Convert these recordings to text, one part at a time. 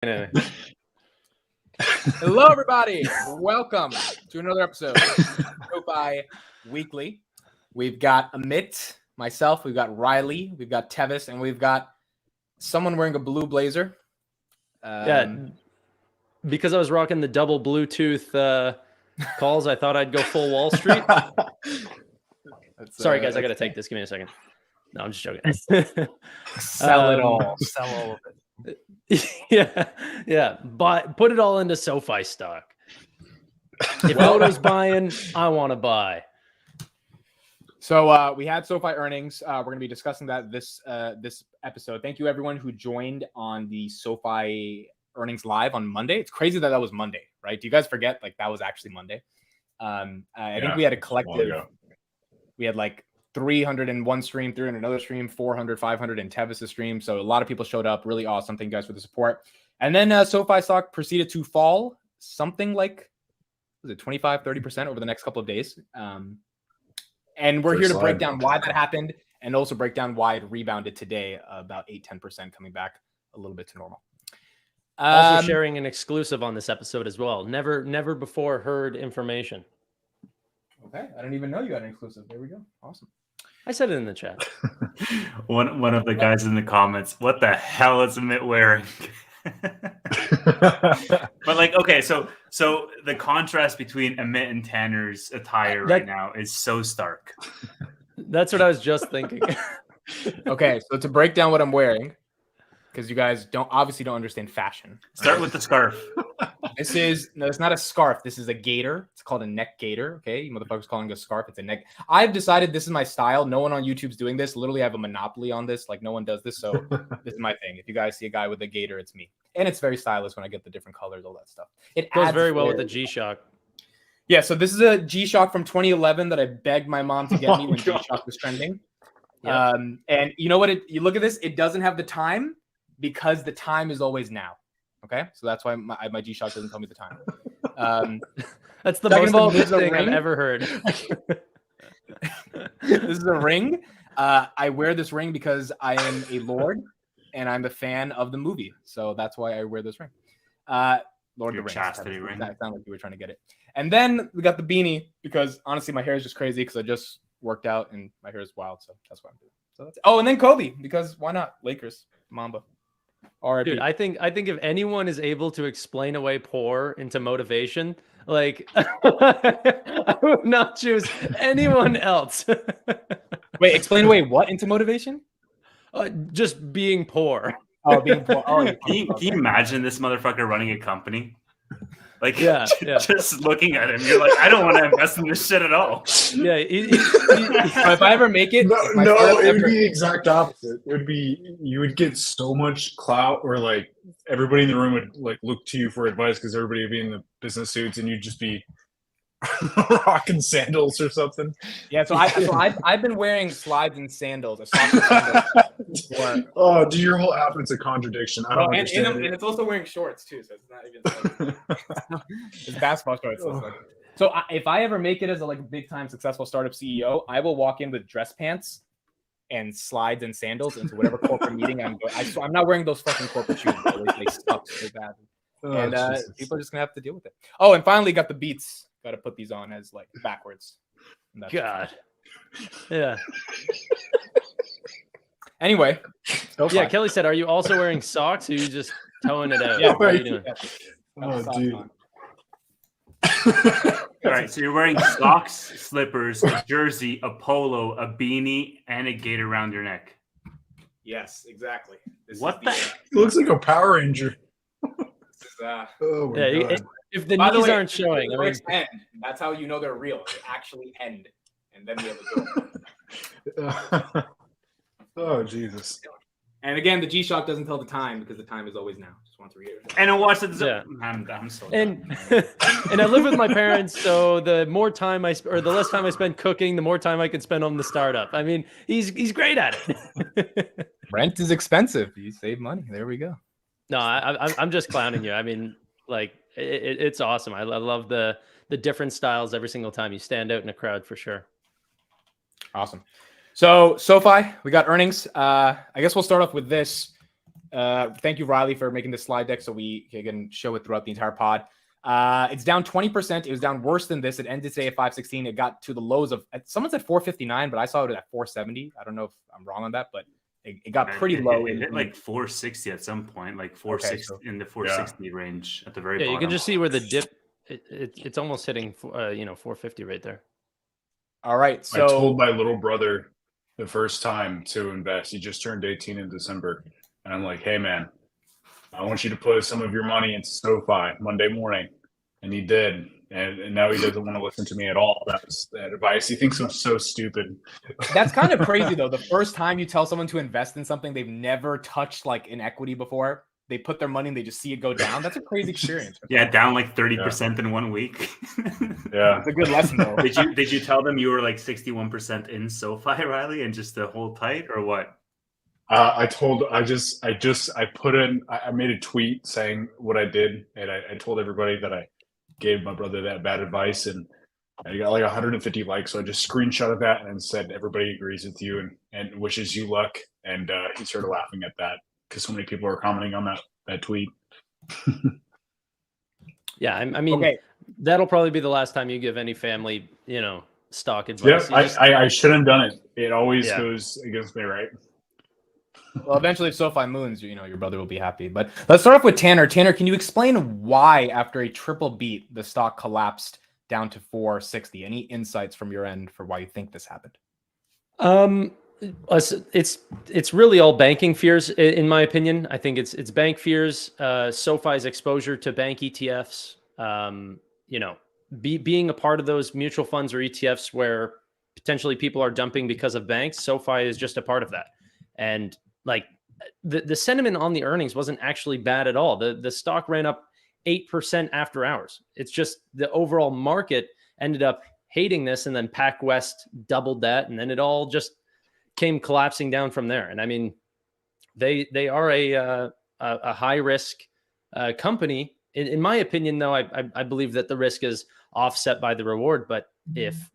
Anyway. Hello, everybody. Welcome to another episode of SoFi Weekly. We've got Amit, myself, we've got Riley, we've got Tevis, and we've got someone wearing a blue blazer. Because I was rocking the double Bluetooth calls, I thought I'd go full Wall Street. Sorry, guys, I got to take this. Give me a second. No, I'm just joking. Sell it all. Sell all of it. Yeah. But put it all into SoFi stock. If Noto's buying, I want to buy. So we had SoFi earnings. We're going to be discussing that this episode. Thank you, everyone who joined on the SoFi earnings live on Monday. It's crazy that was Monday, right? Do you guys forget like that was actually Monday? I think we had a collective. We had like 300 in one stream, 300 in another stream, 400, 500 in Tevis' stream. So a lot of people showed up. Really awesome. Thank you guys for the support. And then SoFi stock proceeded to fall something like, was it 25, 30% over the next couple of days. And we're here to break down why that happened and also break down why it rebounded today, about 8-10%, coming back a little bit to normal. Also sharing an exclusive on this episode as well. Never before heard information. Okay. I didn't even know you had an exclusive. There we go. Awesome. I said it in the chat. One of the guys in the comments, what the hell is Amit wearing? But like, okay, so the contrast between Amit and Tannor's attire right now is so stark. That's what I was just thinking. Okay, so to break down what I'm wearing, because you guys obviously don't understand fashion. Start with the scarf. It's not a scarf. This is a gaiter. It's called a neck gaiter. Okay, you motherfuckers calling it a scarf. It's a neck. I've decided this is my style. No one on YouTube's doing this. Literally, I have a monopoly on this. Like no one does this. So this is my thing. If you guys see a guy with a gaiter, it's me. And it's very stylish when I get the different colors, all that stuff. It goes very well with the G-Shock. Yeah, so this is a G-Shock from 2011 that I begged my mom to get me when G-Shock was trending. Yep. And you know what? You look at this. It doesn't have the time because the time is always now. Okay, so that's why my G-Shock doesn't tell me the time. That's the most important thing I've ever heard. This is a ring. I wear this ring because I am a lord and I'm a fan of the movie. So that's why I wear this ring. Lord of the Rings. Chastity ring. That sounded like you were trying to get it. And then we got the beanie because honestly, my hair is just crazy because I just worked out and my hair is wild. So that's what I'm doing. So that's it. Oh, and then Kobe because why not? Lakers, Mamba. Dude, I think if anyone is able to explain away poor into motivation, like I would not choose anyone else. Wait, explain away what into motivation? Just being poor. Oh, being poor. Oh, can you imagine this motherfucker running a company? Like, yeah. Just looking at him, you're like, I don't want to invest in this shit at all. Yeah. If I ever make it, it would be the exact opposite. It would be you would get so much clout, or like everybody in the room would like look to you for advice because everybody would be in the business suits, and you'd just be rocking sandals or something. Yeah, so I've been wearing slides and sandals. Oh, dude, your whole outfit's a contradiction. I don't understand. And it's also wearing shorts too, so it's not even. It's basketball shorts. So if I ever make it as a big time successful startup CEO, I will walk in with dress pants and slides and sandals into whatever corporate meeting I'm going. I'm not wearing those fucking corporate shoes. They suck so bad, and people are just gonna have to deal with it. Oh, and finally got the Beats. Got to put these on as backwards. God. Yeah. Anyway. Yeah, Kelly said, are you also wearing socks or are you just towing it out? Yeah, what are you doing? Oh, dude. All right, so you're wearing socks, slippers, a jersey, a polo, a beanie, and a gaiter around your neck. Yes, exactly. What the? It looks like a Power Ranger. Oh my God. If the knees aren't showing, I mean, end. That's how you know they're real. They actually end, and then we have a goal. Oh Jesus! And again, the G-Shock doesn't tell the time because the time is always now. Just want to reiterate. And I watched it. Yeah. I'm so and I live with my parents, so the more time the less time I spend cooking, the more time I can spend on the startup. I mean, he's great at it. Rent is expensive. You save money. There we go. No, I'm just clowning you. I mean, like. It's awesome. I love the different styles every single time. You stand out in a crowd for sure. Awesome. So SoFi, we got earnings. I guess we'll start off with this. Thank you, Riley, for making this slide deck so we can show it throughout the entire pod. It's down 20%. It was down worse than this. It ended today at 516. It got to the lows of, someone said 459, but I saw it at 470. I don't know if I'm wrong on that, but it got pretty low. It hit like 460 at some point, like 460 in the 460 range at the very bottom. You can just see where the dip. It's almost hitting 450 right there. All right. So I told my little brother the first time to invest. He just turned 18 in December, and I'm like, "Hey, man, I want you to put some of your money into SoFi Monday morning," and he did. And now he doesn't want to listen to me at all. That's that advice. He thinks I'm so stupid. That's kind of crazy, though. The first time you tell someone to invest in something they've never touched, like in equity before, they put their money and they just see it go down. That's a crazy experience. Yeah, down like 30% in 1 week. Yeah, it's a good lesson, though. Did you tell them you were like 61% in SoFi, Riley, and just to hold tight, or what? I made a tweet saying what I did, and I told everybody that I gave my brother that bad advice, and I got like 150 likes. So I just screenshotted that and said everybody agrees with you and wishes you luck. And he started laughing at that because so many people are commenting on that tweet. Yeah, I mean, that'll probably be the last time you give any family, stock advice. Yeah, I shouldn't have done it. It always goes against me, right? Well, eventually, if SoFi moons, your brother will be happy. But let's start off with Tannor. Tannor, can you explain why, after a triple beat, the stock collapsed down to 460? Any insights from your end for why you think this happened? It's really all banking fears, in my opinion. I think it's bank fears, SoFi's exposure to bank ETFs. Being a part of those mutual funds or ETFs where potentially people are dumping because of banks. SoFi is just a part of that, and like the sentiment on the earnings wasn't actually bad at all. The stock ran up 8% after hours. It's just the overall market ended up hating this, and then PacWest doubled that, and then it all just came collapsing down from there. And I mean, they are a high risk company. In my opinion, though, I believe that the risk is offset by the reward. But if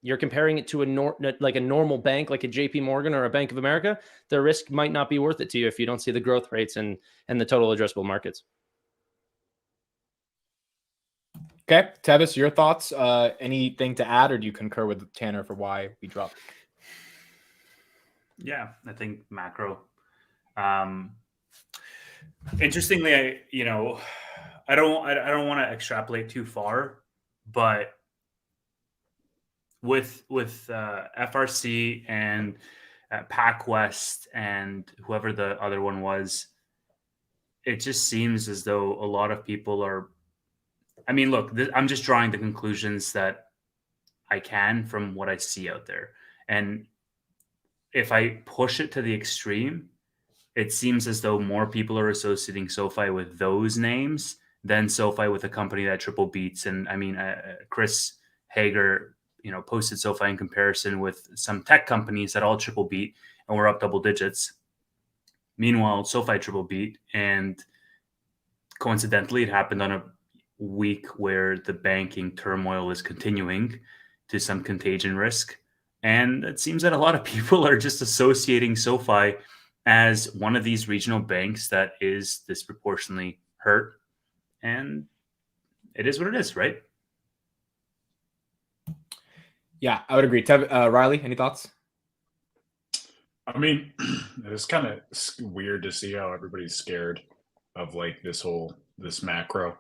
you're comparing it to a normal bank, like a JP Morgan or a Bank of America, the risk might not be worth it to you if you don't see the growth rates and the total addressable markets. Okay, Tevis, your thoughts? Anything to add, or do you concur with Tannor for why we dropped? Yeah, I think macro. Interestingly, I don't want to extrapolate too far, but with FRC and PacWest and whoever the other one was, it just seems as though a lot of people are. I mean, look, I'm just drawing the conclusions that I can from what I see out there, and if I push it to the extreme, it seems as though more people are associating SoFi with those names than SoFi with a company that triple beats. And I mean, Chris Hager, posted SoFi in comparison with some tech companies that all triple beat and were up double digits. Meanwhile, SoFi triple beat, and coincidentally, it happened on a week where the banking turmoil is continuing to some contagion risk. And it seems that a lot of people are just associating SoFi as one of these regional banks that is disproportionately hurt. And it is what it is, right? Yeah, I would agree. Riley, any thoughts? I mean, it's kind of weird to see how everybody's scared of like this macro.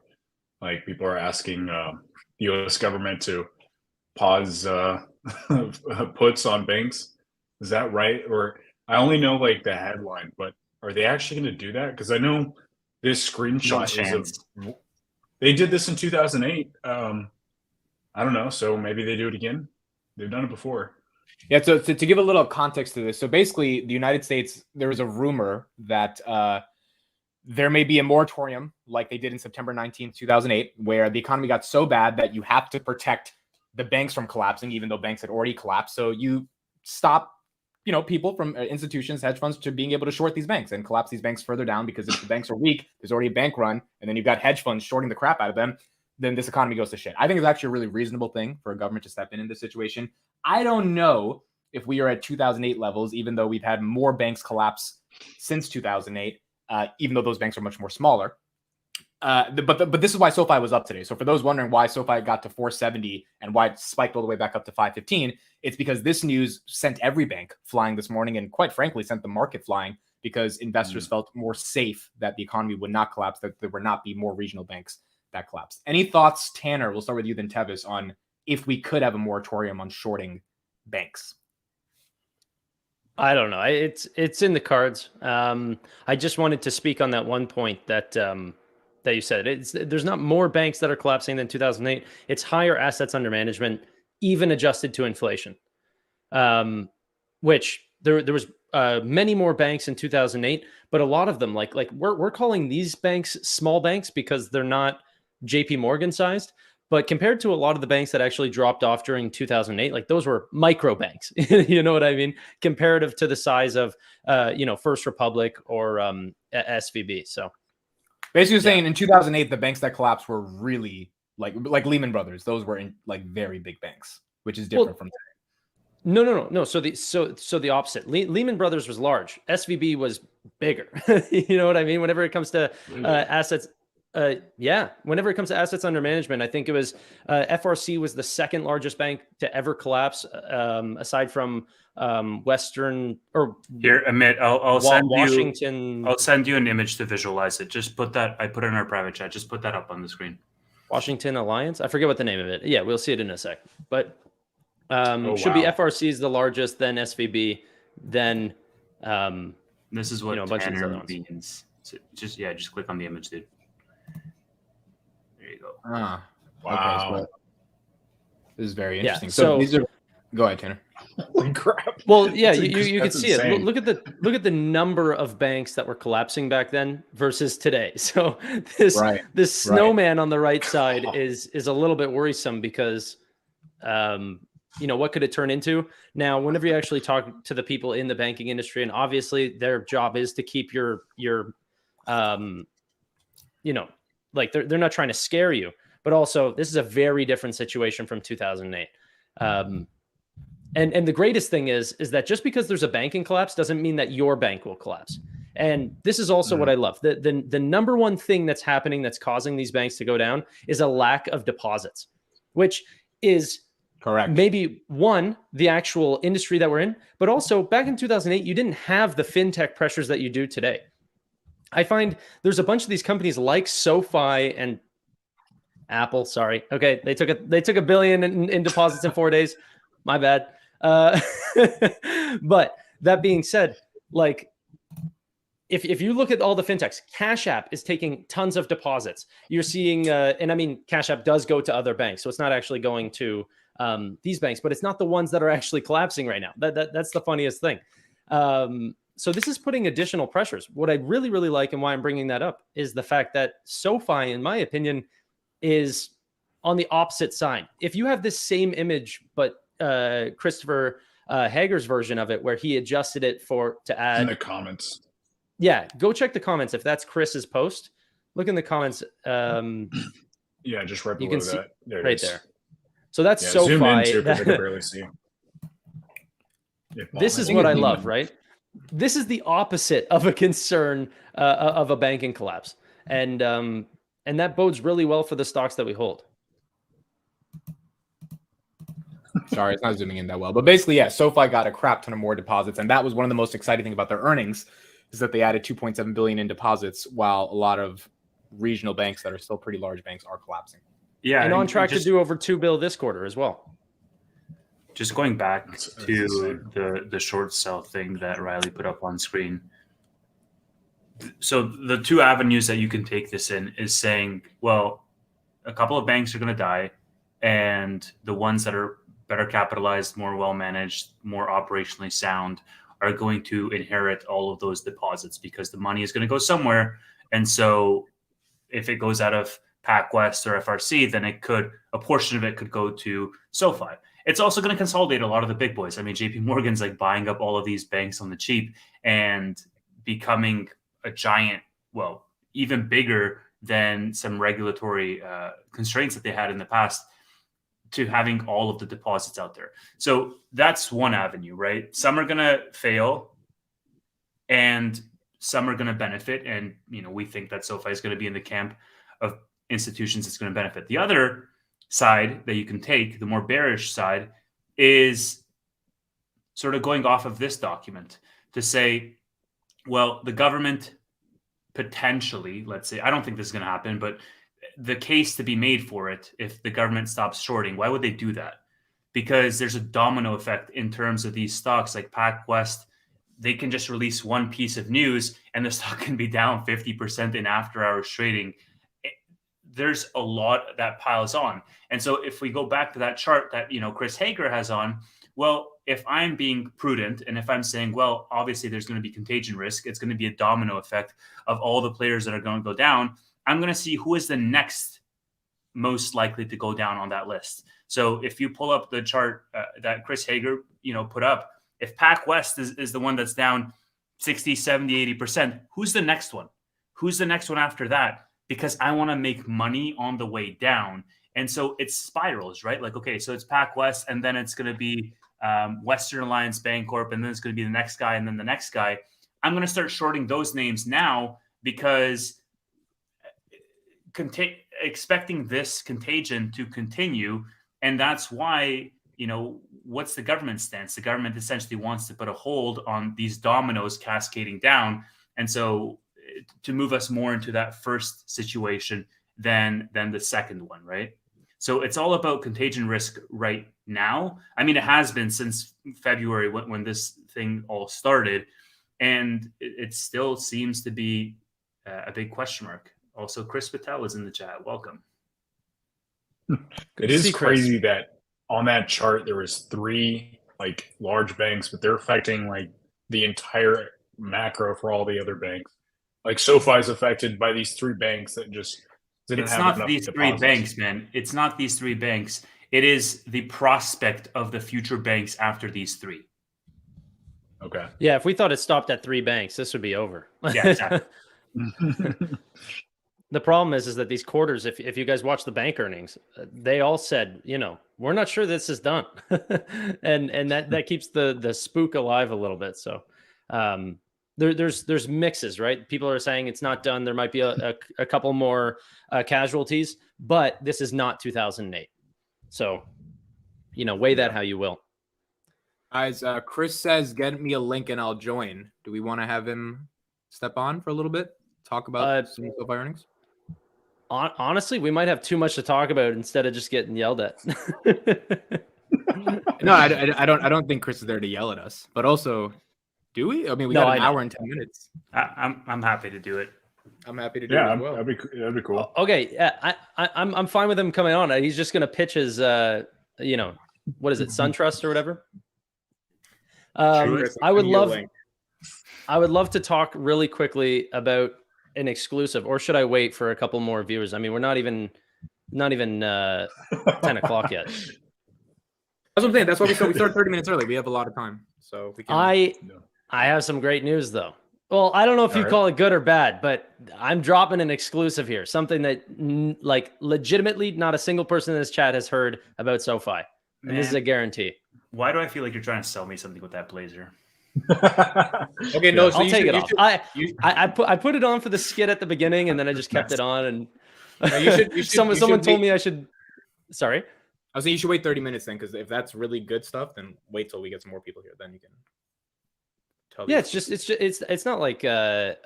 Like people are asking the U.S. government to pause puts on banks. Is that right? Or I only know like the headline, but are they actually going to do that? Because I know this screenshot they did this in 2008. I don't know. So maybe they do it again. They've done it before. Yeah. So to give a little context to this, so basically the United States, there was a rumor that there may be a moratorium like they did in September 19th, 2008, where the economy got so bad that you have to protect the banks from collapsing, even though banks had already collapsed. So you stop, people from institutions, hedge funds, to being able to short these banks and collapse these banks further down, because if the banks are weak, there's already a bank run, and then you've got hedge funds shorting the crap out of them, then this economy goes to shit. I think it's actually a really reasonable thing for a government to step in this situation. I don't know if we are at 2008 levels, even though we've had more banks collapse since 2008, even though those banks are much more smaller. But this is why SoFi was up today. So for those wondering why SoFi got to 470 and why it spiked all the way back up to 515, it's because this news sent every bank flying this morning, and quite frankly sent the market flying, because investors felt more safe that the economy would not collapse, that there would not be more regional banks that collapsed. Any thoughts, Tannor? We'll start with you, then Tevis, on if we could have a moratorium on shorting banks. I don't know. It's in the cards. I just wanted to speak on that one point that that you said. There's not more banks that are collapsing than 2008. It's higher assets under management, even adjusted to inflation. Which there was many more banks in 2008, but a lot of them, like we're calling these banks small banks because they're not JP Morgan sized. But compared to a lot of the banks that actually dropped off during 2008, like those were micro banks, you know what I mean? Comparative to the size of, First Republic or SVB. So basically saying in 2008, the banks that collapsed were really like Lehman Brothers. Those were like very big banks, which is different from today. No. So the opposite. Lehman Brothers was large. SVB was bigger. You know what I mean? Whenever it comes to assets. Whenever it comes to assets under management, I think it was FRC was the second largest bank to ever collapse, aside from Western or here, Amit. I'll send Washington. I'll send you an image to visualize it. Just put that. I put it in our private chat. Just put that up on the screen. Washington Alliance. I forget what the name of it. Yeah, we'll see it in a sec. But should be FRC is the largest, then SVB, then this is what a bunch of these other ones. means. So just click on the image, dude. There you go. Wow. Okay, so this is very interesting. Yeah, so these are. Go ahead, Tanner. Holy crap! Well, yeah, you can see insane. it. Look at the number of banks that were collapsing back then versus today. So this snowman on the right side is a little bit worrisome because what could it turn into? Now, whenever you actually talk to the people in the banking industry, and obviously their job is to keep your like they're not trying to scare you, but also this is a very different situation from 2008. And the greatest thing is that just because there's a banking collapse doesn't mean that your bank will collapse. And this is also what I love. The number one thing that's happening that's causing these banks to go down is a lack of deposits, which is correct. Maybe the actual industry that we're in, but also back in 2008, you didn't have the fintech pressures that you do today. I find there's a bunch of these companies like SoFi and Apple. Sorry. Okay. They took $1 billion in deposits in 4 days. My bad. But that being said, like if you look at all the fintechs, Cash App is taking tons of deposits. You're seeing, and I mean, Cash App does go to other banks. So it's not actually going to these banks, but it's not the ones that are actually collapsing right now. That's the funniest thing. So this is putting additional pressures. What I really, really like and why I'm bringing that up is the fact that SoFi, in my opinion, is on the opposite side. If you have this same image, but Christopher Hager's version of it, where he adjusted it to add in the comments. Yeah, go check the comments. If that's Chris's post, look in the comments. Yeah, just right below that. There right there. So that's SoFi. Zoom in too, because I can barely see. This is what I love, right? This is the opposite of a concern of a banking collapse, and that bodes really well for the stocks that we hold. Sorry, it's not zooming in that well, but basically, yeah, SoFi got a crap ton of more deposits, and that was one of the most exciting things about their earnings, is that they added 2.7 billion in deposits, while a lot of regional banks that are still pretty large banks are collapsing. Yeah, and on track to do over 2 billion this quarter as well. Just going back to the short sell thing that Riley put up on screen. So the two avenues that you can take this in is saying, well, a couple of banks are going to die, and the ones that are better capitalized, more well-managed, more operationally sound are going to inherit all of those deposits because the money is going to go somewhere. And so if it goes out of PacWest or FRC, then a portion of it could go to SoFi. It's also going to consolidate a lot of the big boys. I mean, JP Morgan's like buying up all of these banks on the cheap and becoming a giant, well, even bigger than some regulatory constraints that they had in the past. to having all of the deposits out there. So that's one avenue, right? Some are going to fail and some are going to benefit. And, we think that SoFi is going to be in the camp of institutions that's going to benefit. The other side that you can take, the more bearish side, is sort of going off of this document to say, well, the government potentially, let's say, I don't think this is going to happen, but the case to be made for it, if the government stops shorting, why would they do that? Because there's a domino effect in terms of these stocks like PacWest. They can just release one piece of news and the stock can be down 50% in after hours trading. There's a lot that piles on. And so if we go back to that chart that, Chris Hager has on, well, if I'm being prudent and if I'm saying, well, obviously there's going to be contagion risk, it's going to be a domino effect of all the players that are going to go down, I'm going to see who is the next most likely to go down on that list. So if you pull up the chart that Chris Hager, put up, if PacWest is the one that's down 60, 70, 80%, who's the next one? Who's the next one after that? Because I want to make money on the way down. And so it spirals, right? Like, okay, so it's PacWest, and then it's going to be Western Alliance Bancorp, and then it's going to be the next guy, and then the next guy. I'm going to start shorting those names now because expecting this contagion to continue. And that's why, what's the government's stance? The government essentially wants to put a hold on these dominoes cascading down. And so to move us more into that first situation than the second one, right? So it's all about contagion risk right now. I mean, it has been since February when this thing all started, and it still seems to be a big question mark. Also, Chris Patel is in the chat. Welcome. It is crazy that on that chart there was 3 large banks, but they're affecting the entire macro for all the other banks. Like SoFi is affected by these 3 banks that just didn't have enough deposits. It's not these 3 banks, man. It's not these 3 banks. It is the prospect of the future banks after these 3. Okay. Yeah, if we thought it stopped at 3 banks, this would be over. Yeah, exactly. The problem is that these quarters, if you guys watch the bank earnings, they all said, we're not sure this is done. and that keeps the spook alive a little bit. So there's mixes, right? People are saying it's not done. There might be a couple more casualties, but this is not 2008. So, weigh that how you will. Guys, Chris says, get me a link and I'll join. Do we want to have him step on for a little bit? Talk about some SoFi earnings? Honestly, we might have too much to talk about instead of just getting yelled at. No, I don't think Chris is there to yell at us. But also, do we? I mean, we got an hour and 10 minutes. I'm happy to do it. I'm happy to do it as well. That'd be cool. Okay, I'm fine with him coming on. He's just going to pitch his, what is it, SunTrust or whatever. I would love to talk really quickly about an exclusive, or should I wait for a couple more viewers? I mean, we're not even 10 o'clock yet. That's what I'm saying. That's why we start 30 minutes early. We have a lot of time, so we can. I have some great news though. Well, I don't know if you call it good or bad, but I'm dropping an exclusive here. Something that legitimately not a single person in this chat has heard about SoFi, and this is a guarantee. Why do I feel like you're trying to sell me something with that blazer? Okay, no, so I'll take it off. I put it on for the skit at the beginning, and then I just kept it on. And someone told me I should. Sorry, I was saying you should wait 30 minutes then, because if that's really good stuff, then wait till we get some more people here. Then you can tell. Yeah, it's not like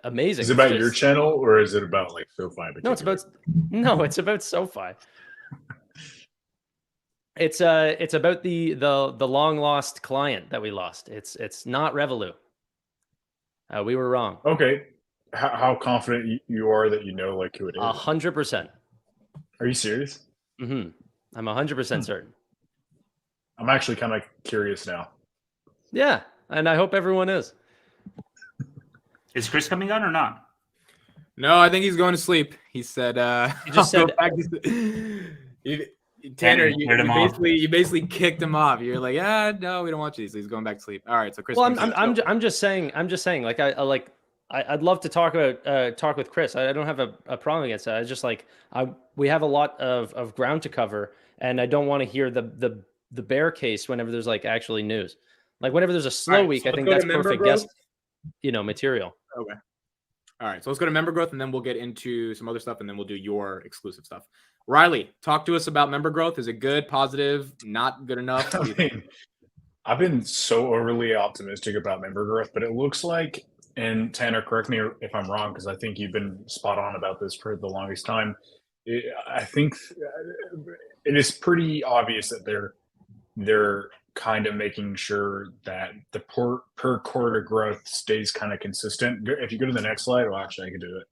amazing. Is it about your channel or is it about SoFi? No, it's about SoFi. It's about the long lost client that we lost. It's not Revolut. We were wrong. Okay. How confident you are that who it is? 100%. Are you serious? Mm-hmm. I'm 100% certain. I'm actually kind of curious now. Yeah, and I hope everyone is. Is Chris coming on or not? No, I think he's going to sleep. He said. He just said. Tanner, you basically kicked him off. You're like, no, we don't want you. So he's going back to sleep. All right, so Chris. Well, I'm just saying. I'd love to talk with Chris. I don't have a problem against that. I just we have a lot of ground to cover, and I don't want to hear the bear case whenever there's like actually news. Like whenever there's a slow right, week, so I let's think go to that's member perfect growth. guest, material. Okay. All right, so let's go to member growth, and then we'll get into some other stuff, and then we'll do your exclusive stuff. Riley, talk to us about member growth. Is it good, positive, not good enough? What do you think? I've been so overly optimistic about member growth, but it looks like, and Tanner, correct me if I'm wrong, because I think you've been spot on about this for the longest time. I think it is pretty obvious that they're kind of making sure that the per quarter growth stays kind of consistent. If you go to the next slide, well, actually, I could do it.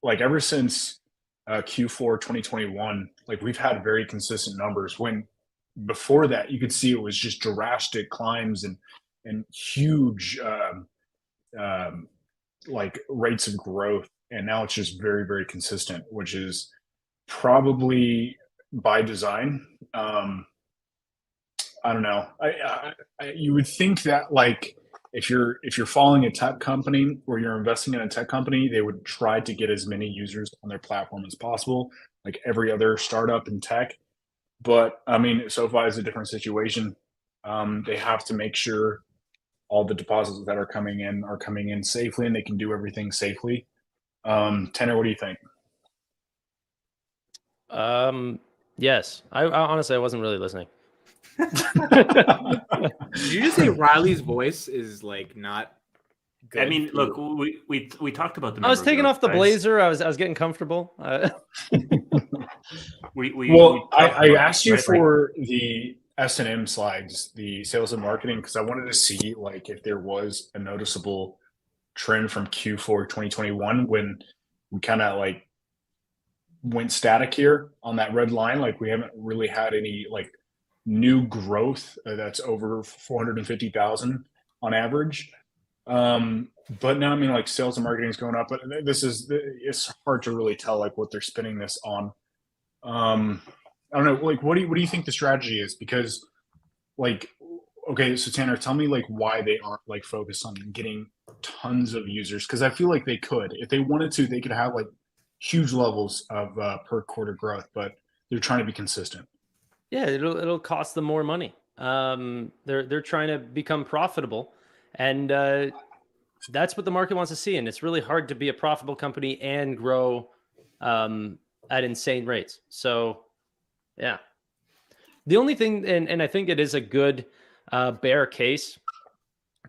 Like ever since Q4 2021, like we've had very consistent numbers. When before that, you could see it was just drastic climbs and huge like rates of growth, and now it's just very, very consistent, which is probably by design. I don't know. You would think that like if you're following a tech company or you're investing in a tech company, they would try to get as many users on their platform as possible, like every other startup in tech. But I mean, SoFi is a different situation. They have to make sure all the deposits that are coming in safely, and they can do everything safely. Tanner, what do you think? Yes. I honestly, I wasn't really listening. Did you just say Riley's voice is like not good? I mean, look, we talked about the. I was taking off the guys. blazer. I was getting comfortable. I asked you for the S&M slides, the sales and marketing, because I wanted to see like if there was a noticeable trend from Q4 2021 when we kind of like went static here on that red line. Like we haven't really had any like new growth that's over 450,000 on average. But now, I mean, like sales and marketing is going up, but it's hard to really tell like what they're spending this on. I don't know, like what do you think the strategy is? Because like, okay, so Tanner, tell me like why they aren't like focused on getting tons of users, because I feel like they could, if they wanted to, they could have like huge levels of per quarter growth, but they're trying to be consistent. Yeah, it'll cost them more money. They're trying to become profitable, and that's what the market wants to see. And it's really hard to be a profitable company and grow at insane rates. So, yeah. The only thing, and I think it is a good bear case.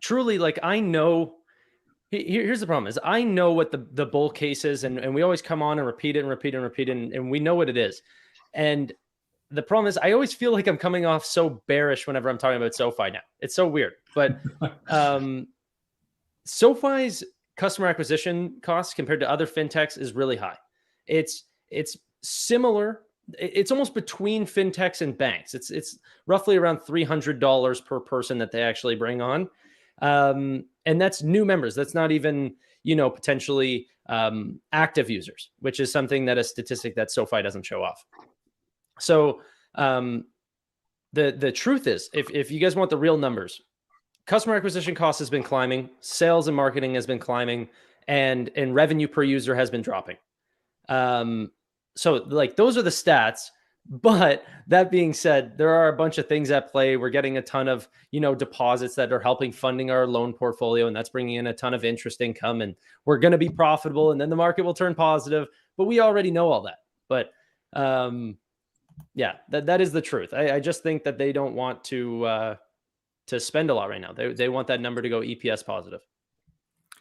Truly, like I know. Here's the problem: is I know what the bull case is, and we always come on and repeat it and repeat and repeat it, and we know what it is. And the problem is I always feel like I'm coming off so bearish whenever I'm talking about SoFi now. It's so weird. But SoFi's customer acquisition costs compared to other fintechs is really high. It's similar. It's almost between fintechs and banks. It's roughly around $300 per person that they actually bring on. And that's new members. That's not even, potentially active users, which is something that a statistic that SoFi doesn't show off. So the truth is, if you guys want the real numbers, customer acquisition cost has been climbing, sales and marketing has been climbing, and revenue per user has been dropping. So like those are the stats. But that being said, there are a bunch of things at play. We're getting a ton of, deposits that are helping funding our loan portfolio, and that's bringing in a ton of interest income, and we're going to be profitable, and then the market will turn positive. But we already know all that. But yeah, that is the truth. I just think that they don't want to spend a lot right now. They want that number to go EPS positive.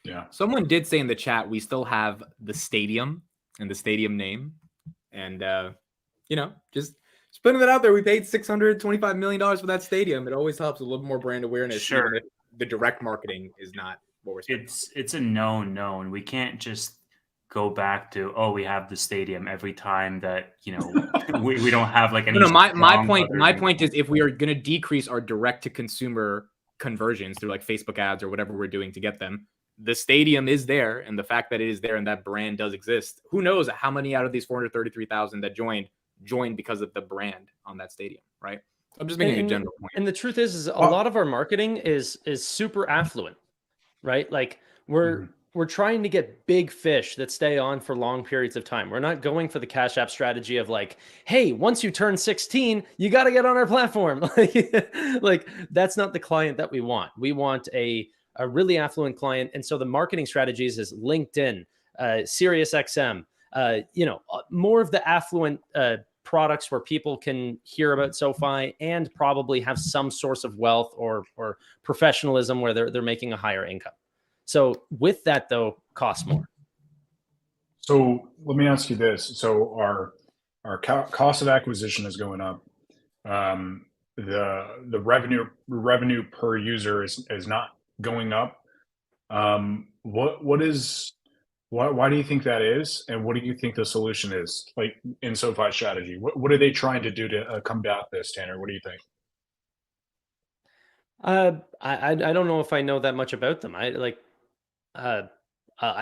Yeah. Someone did say in the chat, we still have the stadium and the stadium name, and just putting that out there. We paid $625 million for that stadium. It always helps a little more brand awareness. Sure. Even if the direct marketing is not what we're spending. It's a known. We can't just go back to, we have the stadium every time that, we don't have like any. No, my point is if we are going to decrease our direct to consumer conversions through like Facebook ads or whatever we're doing to get them, the stadium is there. And the fact that it is there and that brand does exist, who knows how many out of these 433,000 that joined because of the brand on that stadium, right? I'm just making a general point. And the truth is a lot of our marketing is super affluent, right? Like we're we're trying to get big fish that stay on for long periods of time. We're not going for the Cash App strategy of like, hey, once you turn 16, you got to get on our platform. Like that's not the client that we want. We want a really affluent client. And so the marketing strategies is LinkedIn, SiriusXM, more of the affluent products where people can hear about SoFi and probably have some source of wealth or professionalism where they're making a higher income. So with that, though, costs more. So let me ask you this. So our cost of acquisition is going up. The revenue per user is not going up. Why do you think that is? And what do you think the solution is, like in SoFi strategy? What are they trying to do to combat this, Tannor? What do you think? I don't know if I know that much about them. I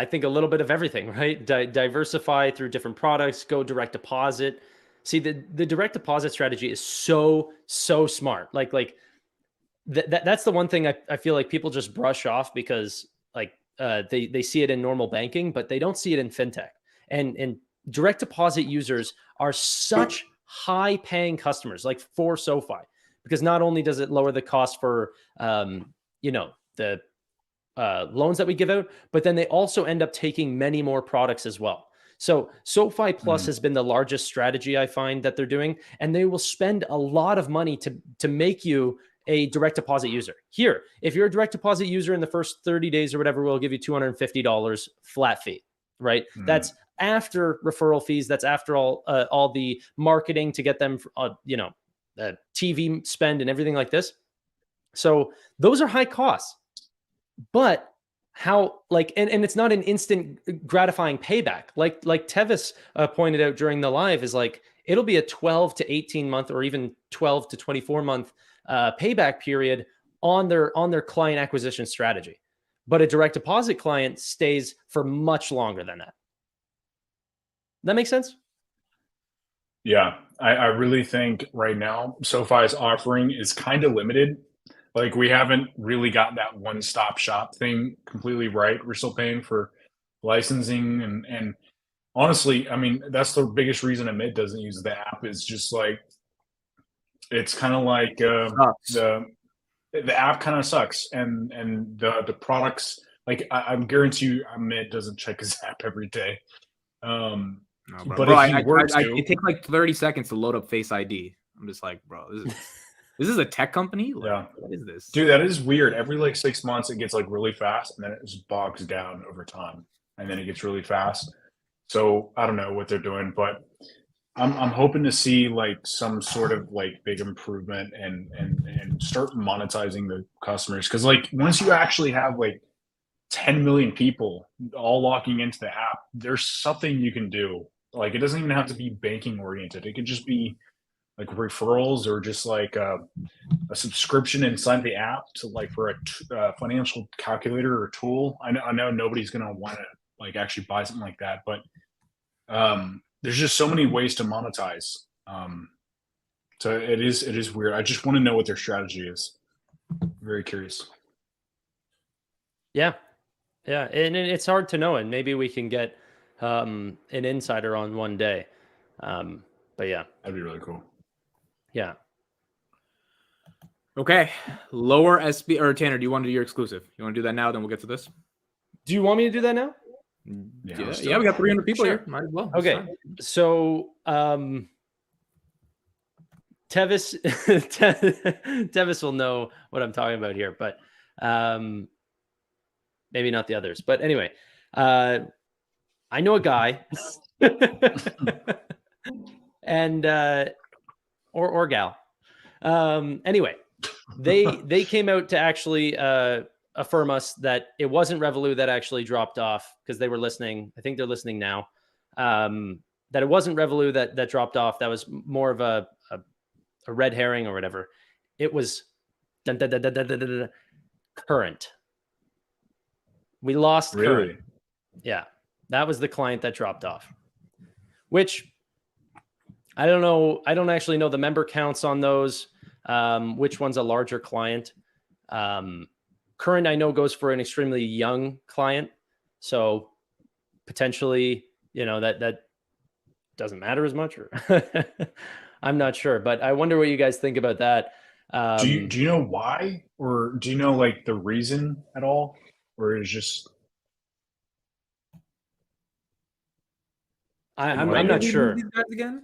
think a little bit of everything, right? Diversify through different products, go direct deposit. See, the direct deposit strategy is so smart. That's the one thing I feel like people just brush off because they see it in normal banking, but they don't see it in fintech. And direct deposit users are such high paying customers, like for SoFi, because not only does it lower the cost for the loans that we give out, but then they also end up taking many more products as well. So SoFi Plus has been the largest strategy I find that they're doing, and they will spend a lot of money to make you a direct deposit user. Here, if you're a direct deposit user in the first 30 days or whatever, we'll give you $250 flat fee, right? That's after referral fees. That's after all the marketing to get them, TV spend and everything like this. So those are high costs. But how and it's not an instant gratifying payback. Like Tevis pointed out during the live is like, it'll be a 12 to 18 month or even 12 to 24 month payback period on their client acquisition strategy. But a direct deposit client stays for much longer than that. That makes sense? Yeah, I really think right now SoFi's offering is kind of limited. Like we haven't really got that one-stop shop thing completely right. We're still paying for licensing and honestly, I mean, that's the biggest reason Amit doesn't use the app is just like, it's kind of like the app kind of sucks and the products, like I'm guarantee you Amit doesn't check his app every day. No, bro. But bro, if he were to, it takes like 30 seconds to load up Face ID. I'm just like, bro, this is a tech company? Like, yeah. What is this? Dude, that is weird. Every like 6 months, it gets like really fast, and then it just bogs down over time, and then it gets really fast. So I don't know what they're doing, but I'm hoping to see like some sort of like big improvement and start monetizing the customers. Because like once you actually have like 10 million people all logging into the app, there's something you can do. Like it doesn't even have to be banking oriented. It could just be like referrals or just like a subscription inside the app to like for a financial calculator or tool. I know nobody's gonna want to like actually buy something like that, but there's just so many ways to monetize. So it is weird. I just want to know what their strategy is. Very curious. Yeah, and it's hard to know, and maybe we can get an insider on one day. But yeah, That'd be really cool. Yeah. Okay. Lower SB or Tannor, do you want to do your exclusive? You want to do that now? Then we'll get to this. Do you want me to do that now? Yeah, we got 300 people here. Might as well. Okay. So Tevis Tevis will know what I'm talking about here, but maybe not the others. But anyway, I know a guy and or gal. Anyway, they came out to actually affirm us that it wasn't Revolut that actually dropped off because they were listening. I think they're listening now. That it wasn't Revolut that dropped off. That was more of a red herring or whatever. It was Current. We lost Really? Current. Yeah, that was the client that dropped off. Which I don't know. I don't actually know the member counts on those. Which one's a larger client? Current, I know, goes for an extremely young client. So potentially, that doesn't matter as much, or I'm not sure, but I wonder what you guys think about that. Do you know why, or do you know like the reason at all, or is just I'm When not did we lose sure. these guys again?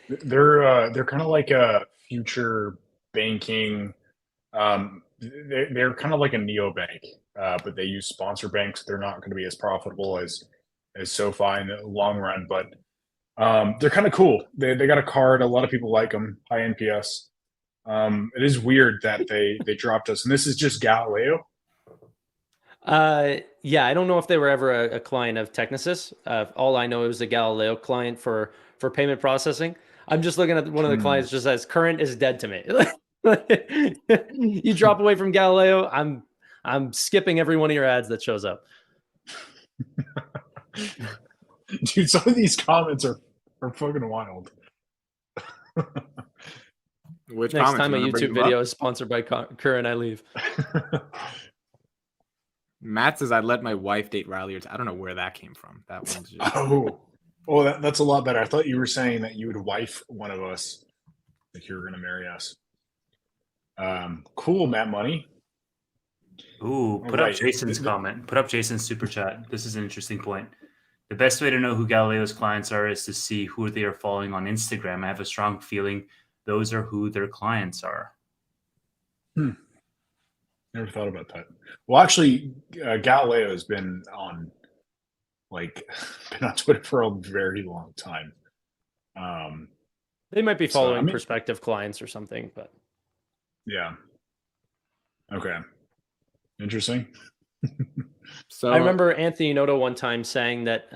they're kind of like a future banking. They're kind of like a neobank, but they use sponsor banks. They're not going to be as profitable as SoFi in the long run, but they're kind of cool. They got a card. A lot of people like them. High NPS. It is weird that they dropped us, and this is just Galileo. Yeah, I don't know if they were ever a client of Technisys. All I know it was a Galileo client for payment processing. I'm just looking at one of the clients, just says current is dead to me. You drop away from Galileo, I'm skipping every one of your ads that shows up. Dude, some of these comments are fucking wild. Which Next comments? time a You wanna bring YouTube them video up? is sponsored by Current, I leave. Matt says, "I'd let my wife date Riley." I don't know where that came from. That one's just... Oh, that's a lot better. I thought you were saying that you would wife one of us, like you were going to marry us. Cool, Matt Money. Ooh, put up Jason's comment. Put up Jason's super chat. This is an interesting point. The best way to know who Galileo's clients are is to see who they are following on Instagram. I have a strong feeling those are who their clients are. Never thought about that. Well, actually, Galileo has been on Twitter for a very long time. They might be following prospective clients or something, but yeah. Okay. Interesting. So I remember Anthony Noto one time saying that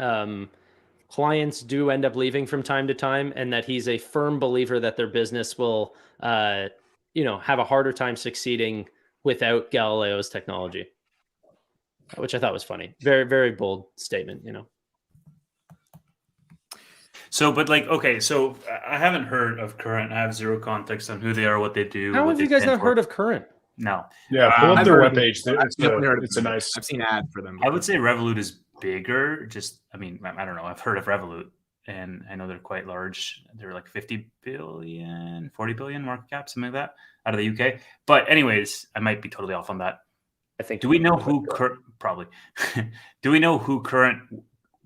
clients do end up leaving from time to time, and that he's a firm believer that their business will, have a harder time succeeding without Galileo's technology, which I thought was funny. Very, very bold statement, So, but okay, so I haven't heard of Current. I have zero context on who they are, what they do. How have you guys not heard of Current? No. Yeah, pull up their webpage. It's a nice. I've seen ads for them. I would say Revolut is bigger. I don't know. I've heard of Revolut, and I know they're quite large. They're like 50 billion, 40 billion market cap, something like that, out of the UK. But anyways, I might be totally off on that. I think. Do we know who probably? Do we know who Current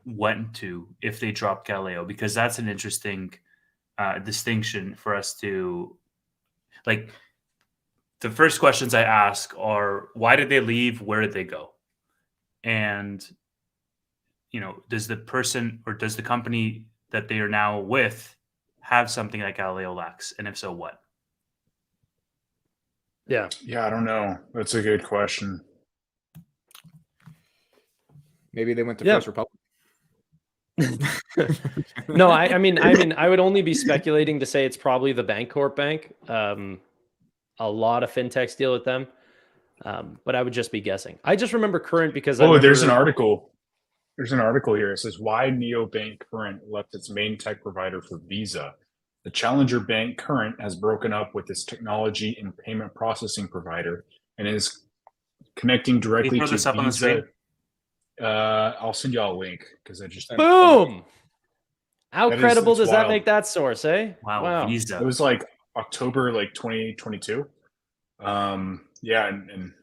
went to if they dropped Galileo? Because that's an interesting distinction for us to like. The first questions I ask are, why did they leave? Where did they go? And, does the person or does the company that they are now with have something that Galileo lacks? And if so, what? Yeah. Yeah, I don't know. That's a good question. Maybe they went to First Republic. No, I mean, I would only be speculating to say it's probably the Bancorp Bank. A lot of fintechs deal with them, but I would just be guessing. I just remember Current because there's an article. There's an article here. It says why neobank Current left its main tech provider for Visa. The challenger bank Current has broken up with its technology and payment processing provider and is connecting directly to Visa. On the screen? I'll send you all a link because I just boom. How credible does that make that source, eh? Wow. Visa. It was like October 2022. Yeah, and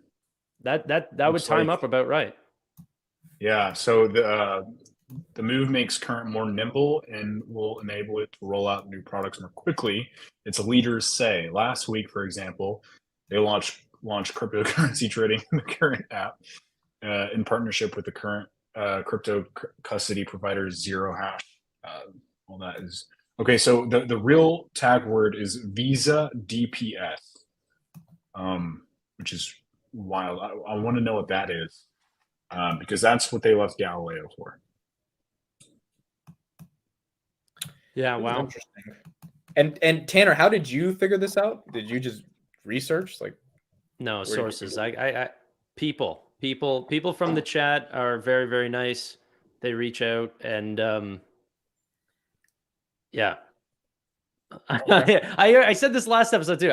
that would time up about right. Yeah, so the move makes Current more nimble and will enable it to roll out new products more quickly. Its leaders say. Last week, for example, they launched cryptocurrency trading in the Current app in partnership with the Current crypto custody provider Zero Hash. All that is okay. So the real tag word is Visa DPS, which is wild. I want to know what that is because that's what they left Galileo for. Yeah, wow. Interesting. And Tannor, how did you figure this out? Did you just research? No, sources. I people from the chat are very, very nice. They reach out and yeah. I said this last episode too.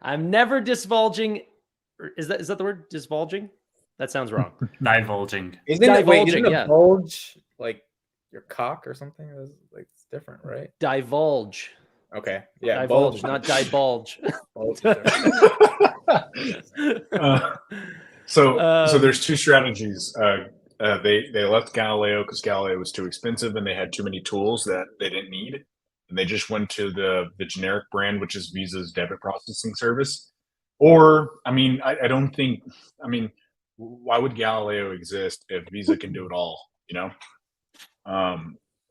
I'm never divulging. Is that the word, divulging? That sounds wrong. Divulging. Isn't a Divulging, yeah. bulge like your cock or something? Like it's different, right? Divulge. Okay. Yeah. Divulge, Bulge. not divulge. Bulge is different. So there's two strategies. They left Galileo because Galileo was too expensive and they had too many tools that they didn't need, and they just went to the generic brand, which is Visa's debit processing service. Or I don't think. Why would Galileo exist if Visa can do it all?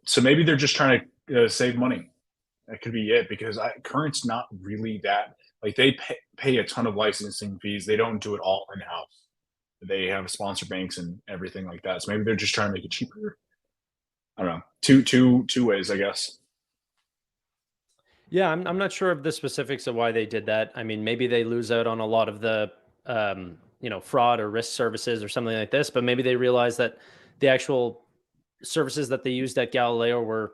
So maybe they're just trying to save money. That could be it, because Current's not really that, like, they pay a ton of licensing fees. They don't do it all in house. They have sponsor banks and everything like that. So maybe they're just trying to make it cheaper. I don't know. Two ways, I guess. Yeah, I'm not sure of the specifics of why they did that. I mean, maybe they lose out on a lot of the fraud or risk services or something like this, but maybe they realize that the actual services that they used at Galileo were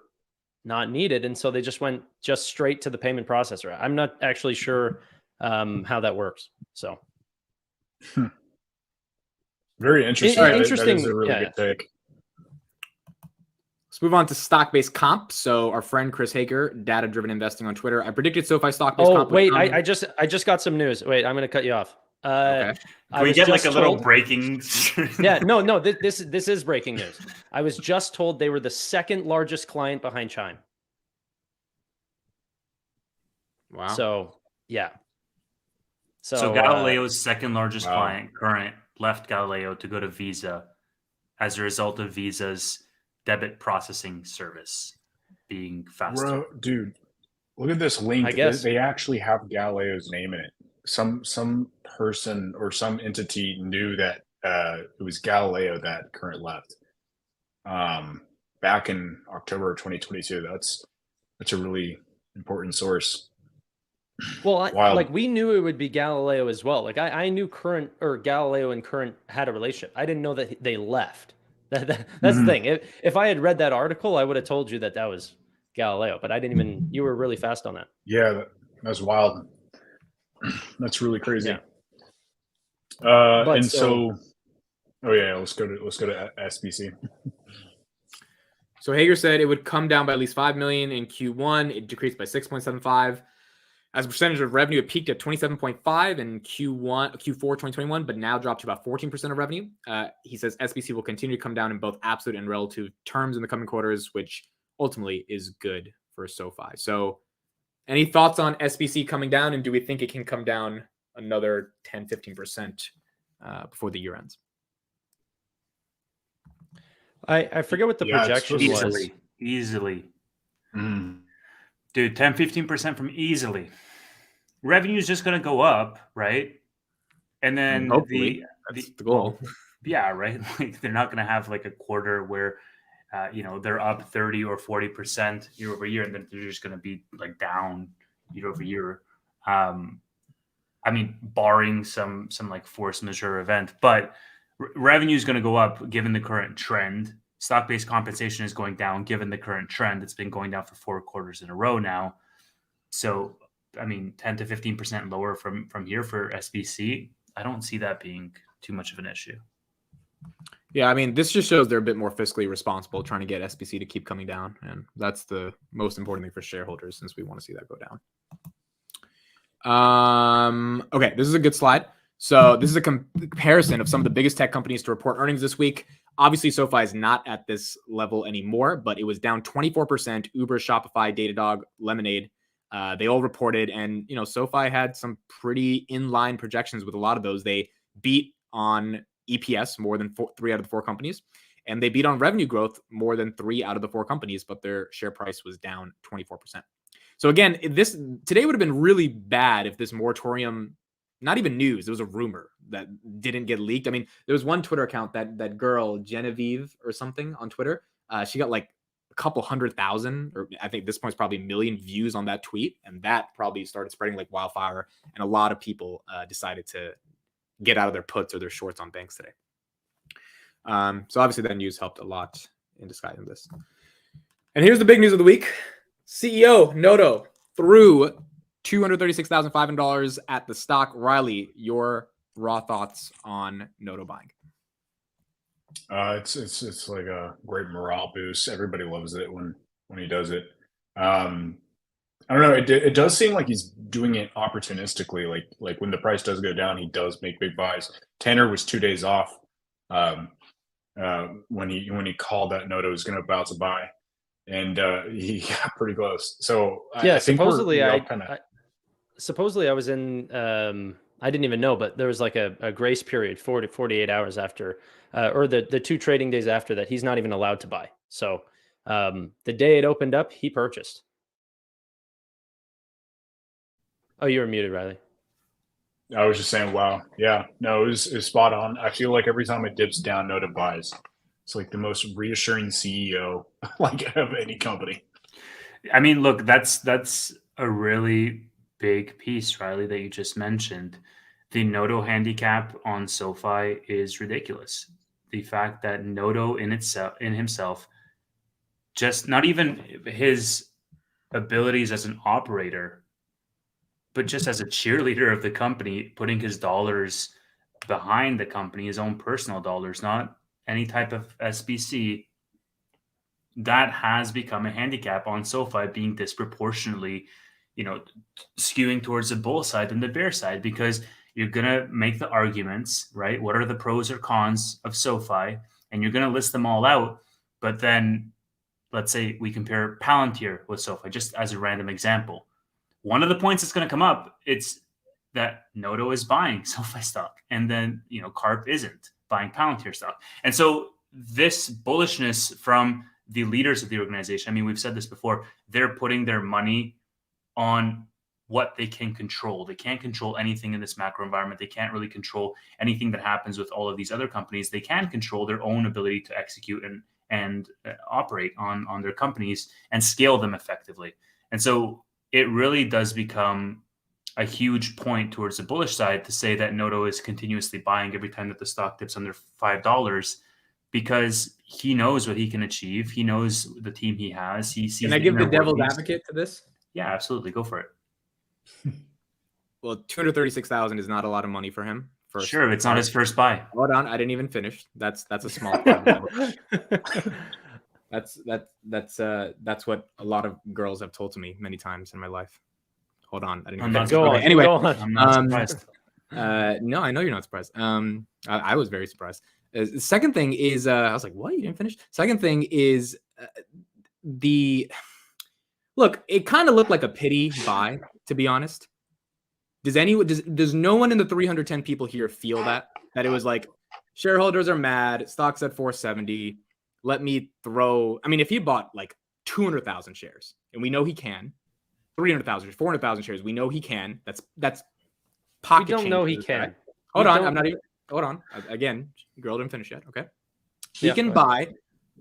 not needed, and so they just went straight to the payment processor. I'm not actually sure how that works. So very interesting. Interesting. That is a really good take. Let's move on to stock-based comp. So our friend Chris Hager, data-driven investing on Twitter. I predicted SoFi stock-based comp. Oh, wait, I just got some news. Wait, I'm going to cut you off. Okay. Can we get like a little breaking? Yeah, no, this is breaking news. I was just told they were the second largest client behind Chime. Wow. So, yeah. So Galileo's second largest wow. client, Current, left Galileo to go to Visa as a result of Visa's debit processing service being faster. Bro, dude, look at this link. I guess they actually have Galileo's name in it. Some person or some entity knew that it was Galileo that Current left back in October 2022. That's a really important source. Well, like, we knew it would be Galileo as well. Like, I knew Current, or Galileo and Current, had a relationship. I didn't know that they left. That's the thing. If I had read that article, I would have told you that was Galileo, but I didn't even. You were really fast on that. Yeah, that's wild. That's really crazy. Yeah. And so, oh yeah, let's go to SBC. So Hager said it would come down by at least 5 million in Q1. It decreased by 6.75. As a percentage of revenue, it peaked at 27.5 in Q4 2021, but now dropped to about 14% of revenue. He says SBC will continue to come down in both absolute and relative terms in the coming quarters, which ultimately is good for SoFi. So any thoughts on SBC coming down, and do we think it can come down another 10, 15% before the year ends? I forget what the projection was. Easily. Mm. Dude, 10, 15% from easily. Revenue is just going to go up, right? And then that's the goal. Yeah, right? Like, they're not going to have like a quarter where they're up 30 or 40% year over year, and then they're just going to be like down year over year. Barring some like force majeure event, but revenue is going to go up given the current trend. Stock-based compensation is going down given the current trend. It's been going down for 4 quarters in a row now. So, 10 to 15% lower from here for SBC. I don't see that being too much of an issue. Yeah, this just shows they're a bit more fiscally responsible, trying to get SBC to keep coming down. And that's the most important thing for shareholders, since we want to see that go down. Okay, this is a good slide. So this is a comparison of some of the biggest tech companies to report earnings this week. Obviously, SoFi is not at this level anymore, but it was down 24%. Uber, Shopify, Datadog, Lemonade, they all reported. And, SoFi had some pretty inline projections with a lot of those. They beat on EPS more than 3 out of the 4 companies. And they beat on revenue growth more than 3 out of the 4 companies, but their share price was down 24%. So again, today would have been really bad if this moratorium, not even news, it was a rumor that didn't get leaked. There was one Twitter account, that girl, Genevieve or something on Twitter. She got like a couple 100,000, or I think at this point it's probably 1 million views on that tweet. And that probably started spreading like wildfire. And a lot of people decided to get out of their puts or their shorts on banks today. So obviously that news helped a lot in disguising this. And here's the big news of the week. CEO Noto threw $236,500 at the stock. Riley, your raw thoughts on Noto buying? It's like a great morale boost. Everybody loves it when he does it. Um, I don't know. It does seem like he's doing it opportunistically. Like when the price does go down, he does make big buys. Tannor was 2 days off um, when he called that Noto was going to bounce a buy, and he got pretty close. So Yeah, I think supposedly we're all kind of. supposedly I was in I didn't even know, but there was like a grace period 48 hours after or the 2 trading days after that he's not even allowed to buy. So the day it opened up, he purchased. Oh, you were muted, Riley. I was just saying, wow, yeah, no, it was spot on. I feel like every time it dips down, Noto buys. It's like the most reassuring CEO like of any company. I mean, look, that's a really big piece, Riley, that you just mentioned. The Noto handicap on SoFi is ridiculous. The fact that Noto in himself, just not even his abilities as an operator, but just as a cheerleader of the company, putting his dollars behind the company, his own personal dollars, not any type of SBC, that has become a handicap on SoFi, being disproportionately, skewing towards the bull side than the bear side, because you're going to make the arguments, right? What are the pros or cons of SoFi? And you're going to list them all out. But then let's say we compare Palantir with SoFi, just as a random example. One of the points that's going to come up, it's that Noto is buying SoFi stock, and then Carp isn't buying Palantir stock. And so this bullishness from the leaders of the organization, I mean, we've said this before, they're putting their money on what they can control. They can't control anything in this macro environment. They can't really control anything that happens with all of these other companies. They can control their own ability to execute and operate on their companies and scale them effectively. And so it really does become a huge point towards the bullish side to say that Noto is continuously buying every time that the stock dips under $5, because he knows what he can achieve. He knows the team he has. He sees. Can I give the devil's advocate to this? Yeah, absolutely. Go for it. Well, 236,000 is not a lot of money for him. Sure, it's not his first buy. Hold on, I didn't even finish. That's a small part. That's what a lot of girls have told to me many times in my life. Hold on, I didn't even finish. Go on. Anyway, go on. I'm not surprised. No, I know you're not surprised. I was very surprised. The second thing is, I was like, what? You didn't finish? Second thing is look, it kind of looked like a pity buy, to be honest. Does no one in the 310 people here feel that it was like shareholders are mad, stock's at 470, let me throw, I mean, if he bought like 200,000 shares, and we know he can, 300,000, 400,000 shares, we know he can, that's pocket. We don't know he change, can. right? Hold on, I'm not even, hold on. Again, girl didn't finish yet, okay? He can buy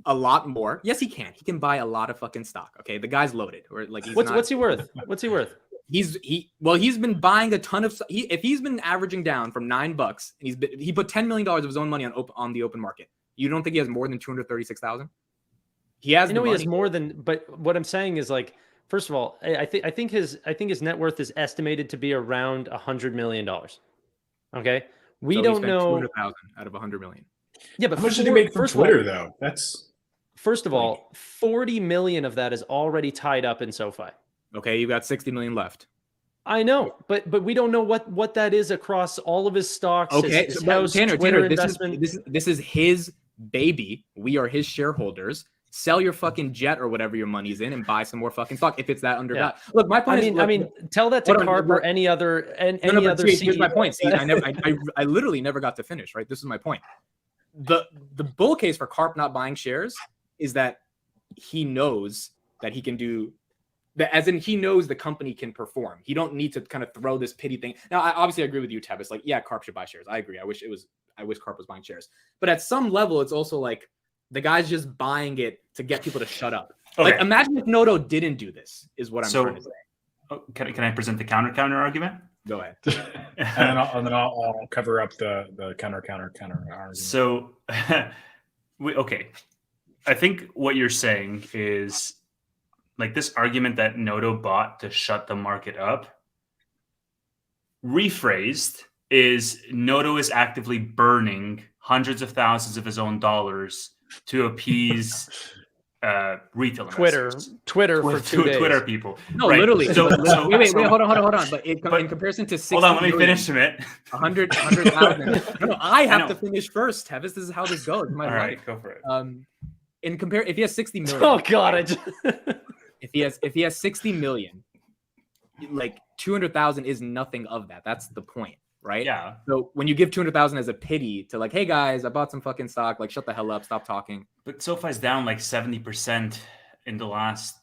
a lot more. Yes, he can. He can buy a lot of fucking stock, okay? The guy's loaded. Or like, what's he worth? What's he worth? He's been buying a ton of. If he's been averaging down from $9, and he put $10 million of his own money on the open market. You don't think he has more than 236,000? He has. I know he has more than. But what I'm saying is, like, first of all, I think his net worth is estimated to be around $100 million. Okay, we don't know 200,000 out of 100 million. Yeah, but how much did he make from Twitter though? That's first of all, 40 million of that is already tied up in SoFi. Okay, you got 60 million left. I know, but we don't know what that is across all of his stocks. Okay, his house, Tannor, investment. This is his baby. We are his shareholders. Sell your fucking jet or whatever your money's in and buy some more fucking stock if it's that undervalued. Yeah. Look, my point is. I mean, tell that to Carp or any other other. Here's my point. See, I literally never got to finish. Right, this is my point. The bull case for Carp not buying shares is that he knows that he can do. As in, he knows the company can perform. He don't need to kind of throw this pity thing. Now, I obviously agree with you, Tevis. Like, yeah, Carp should buy shares. I agree. I wish Carp was buying shares. But at some level, it's also like the guy's just buying it to get people to shut up. Okay. Like, imagine if Noto didn't do this. Is what I'm trying to say. Oh, can I present the counter argument? Go ahead. and then I'll cover up the counter argument. So, okay. I think what you're saying is, like, this argument that Noto bought to shut the market up, rephrased, is Noto is actively burning hundreds of thousands of his own dollars to appease retail investors. Twitter for 2 days. Twitter people. No, right. literally. So, wait, hold on. But in comparison to 60 hold on, let me million, finish it. 100,000. No, I have to finish first, Tevis. This is how this goes. All right, go for it. If he has 60 million. Oh God, if he has 60 million, like 200,000 is nothing of that. That's the point, right? Yeah. So when you give 200,000 as a pity to like, hey guys, I bought some fucking stock. Like, shut the hell up, stop talking. But SoFi's down like 70% in the last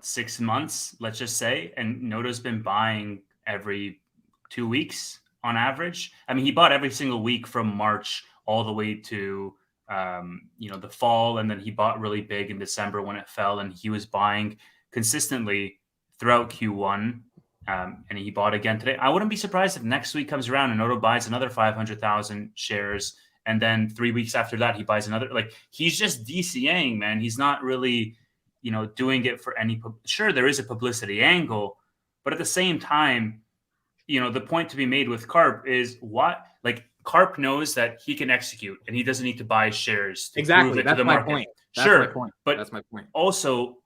6 months, let's just say, and Noto's been buying every 2 weeks on average. I mean, he bought every single week from March all the way to the fall, and then he bought really big in December when it fell, and he was buying consistently throughout Q1, and he bought again today. I wouldn't be surprised if next week comes around and Noto buys another 500,000 shares, and then 3 weeks after that he buys another. Like, he's just DCAing, man. He's not really doing it for any sure, there is a publicity angle, but at the same time, the point to be made with Carp is Carp knows that he can execute and he doesn't need to buy shares to prove it to the market. Point. Sure, my point. But that's my point. Also,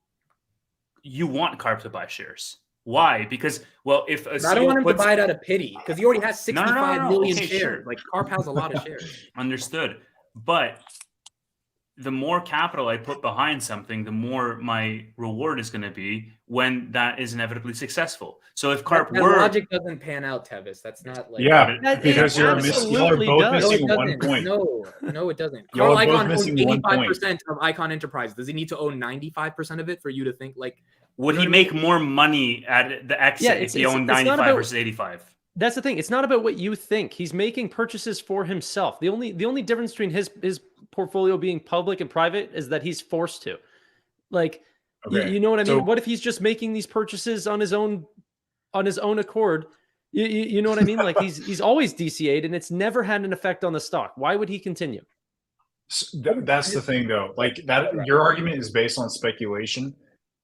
you want Carp to buy shares. Why? Because, if I don't want him to buy it out of pity, because he already has 65 million shares. Sure. Like, Carp has a lot of shares. Understood. But the more capital I put behind something, the more my reward is going to be when that is inevitably successful. So if Carp that logic doesn't pan out, Tevis. That's not like because you're both missing one point. No, it doesn't. Carl Icahn owns 85% of Icahn Enterprise. Does he need to own 95% of it for you to think like? Would he make more money at the exit if he owned 95 versus 85? That's the thing. It's not about what you think. He's making purchases for himself. The only difference between his portfolio being public and private is that he's forced to. Like, you know what I mean? So, what if he's just making these purchases on his own accord? You know what I mean? Like, he's always DCA'd and it's never had an effect on the stock. Why would he continue? That's the thing, though. Like, that your argument is based on speculation.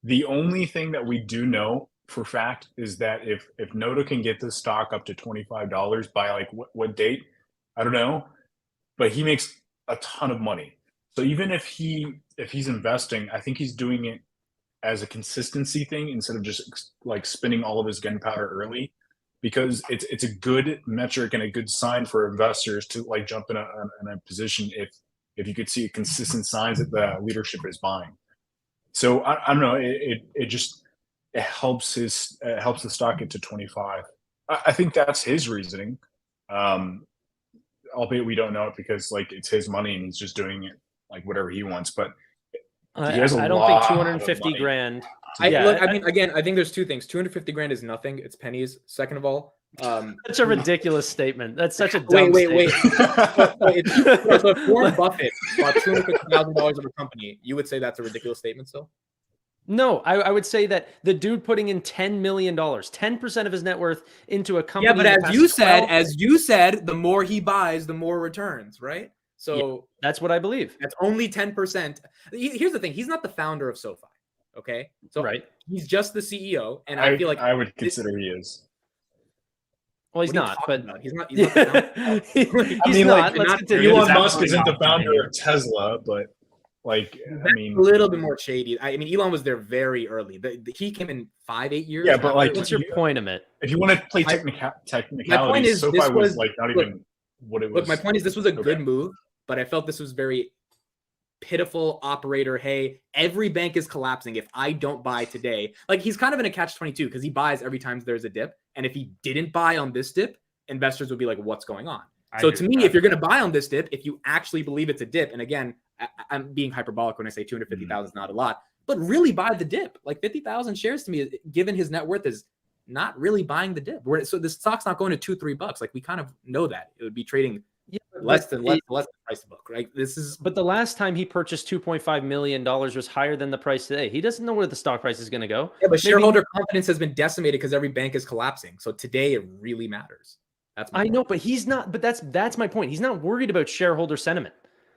The only thing that we do know for fact is that if Noto can get this stock up to $25 by like what date, I don't know, but he makes a ton of money. So even if he's investing, I think he's doing it as a consistency thing instead of just like spinning all of his gunpowder early, because it's a good metric and a good sign for investors to like jump in a position if you could see consistent signs that the leadership is buying. So I don't know, it helps the stock get to 25. I think that's his reasoning, albeit we don't know it because like it's his money and he's just doing it like whatever he wants. But I don't think 250 grand. I think there's two things. 250 grand is nothing. It's pennies. Second of all, that's a ridiculous statement. That's such a dumb statement. So if Warren Buffett bought $250,000 of a company, you would say that's a ridiculous statement still? No, I would say that the dude putting in $10 million, 10% of his net worth into a company. Yeah, but as you said, the more he buys, the more returns, right? So that's what I believe. That's only 10%. Here's the thing. He's not the founder of SoFi. Okay. So he's just the CEO. And I feel like I would consider he is. Well, he's not, but he's not the founder. He's not. Let's continue. Elon Musk isn't the founder of Tesla, but like, I mean, a little bit more shady. I mean, Elon was there very early. He came in 5-8 years. Yeah, but like, what's your point of it? If you want to play technicalities, SoFi was like not even what it was. Look, my point is this was a good move, but I felt this was very pitiful operator. Hey, every bank is collapsing. If I don't buy today, like he's kind of in a catch-22 because he buys every time there's a dip. And if he didn't buy on this dip, investors would be like, what's going on? So to me, if you're going to buy on this dip, if you actually believe it's a dip, and again, I'm being hyperbolic when I say 250,000 is not a lot, but really buy the dip. Like 50,000 shares to me, given his net worth, is not really buying the dip. So the stock's not going to $2-3. Like we kind of know that it would be trading less than price to book, right? But the last time he purchased $2.5 million was higher than the price today. He doesn't know where the stock price is going to go. Yeah, but shareholder confidence has been decimated because every bank is collapsing. So today it really matters. I know, but he's not. But that's my point. He's not worried about shareholder sentiment.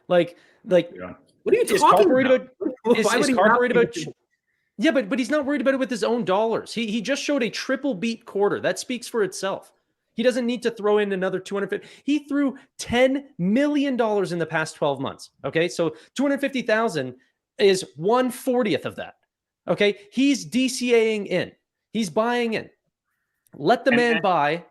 Like, what are you talking about? Is Carp worried about? Yeah, but he's not worried about it with his own dollars. He just showed a triple beat quarter. That speaks for itself. He doesn't need to throw in another 250. He threw $10 million in the past 12 months. Okay. So 250,000 is 1/40th of that. Okay. He's DCAing in. He's buying in. Let the man buy.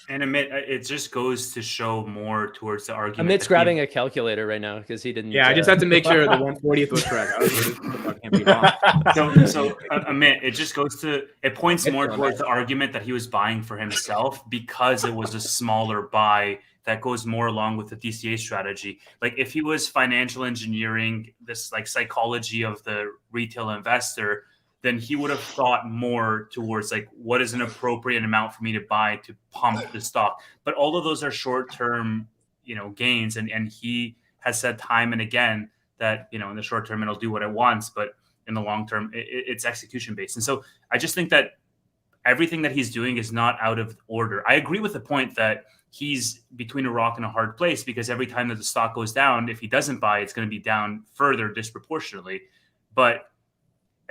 And Amit, it just goes to show more towards the argument. Amit's grabbing a calculator right now because he didn't. Yeah, I just have to make sure the 1/40th was correct. Can't be wrong. So Amit, it just goes to, it points more towards the argument that he was buying for himself because it was a smaller buy that goes more along with the DCA strategy. Like if he was financial engineering this like psychology of the retail investor, then he would have thought more towards like what is an appropriate amount for me to buy to pump the stock. But all of those are short-term, gains. And he has said time and again that, in the short term, it'll do what it wants, but in the long term, it's execution based. And so I just think that everything that he's doing is not out of order. I agree with the point that he's between a rock and a hard place because every time that the stock goes down, if he doesn't buy, it's going to be down further disproportionately. But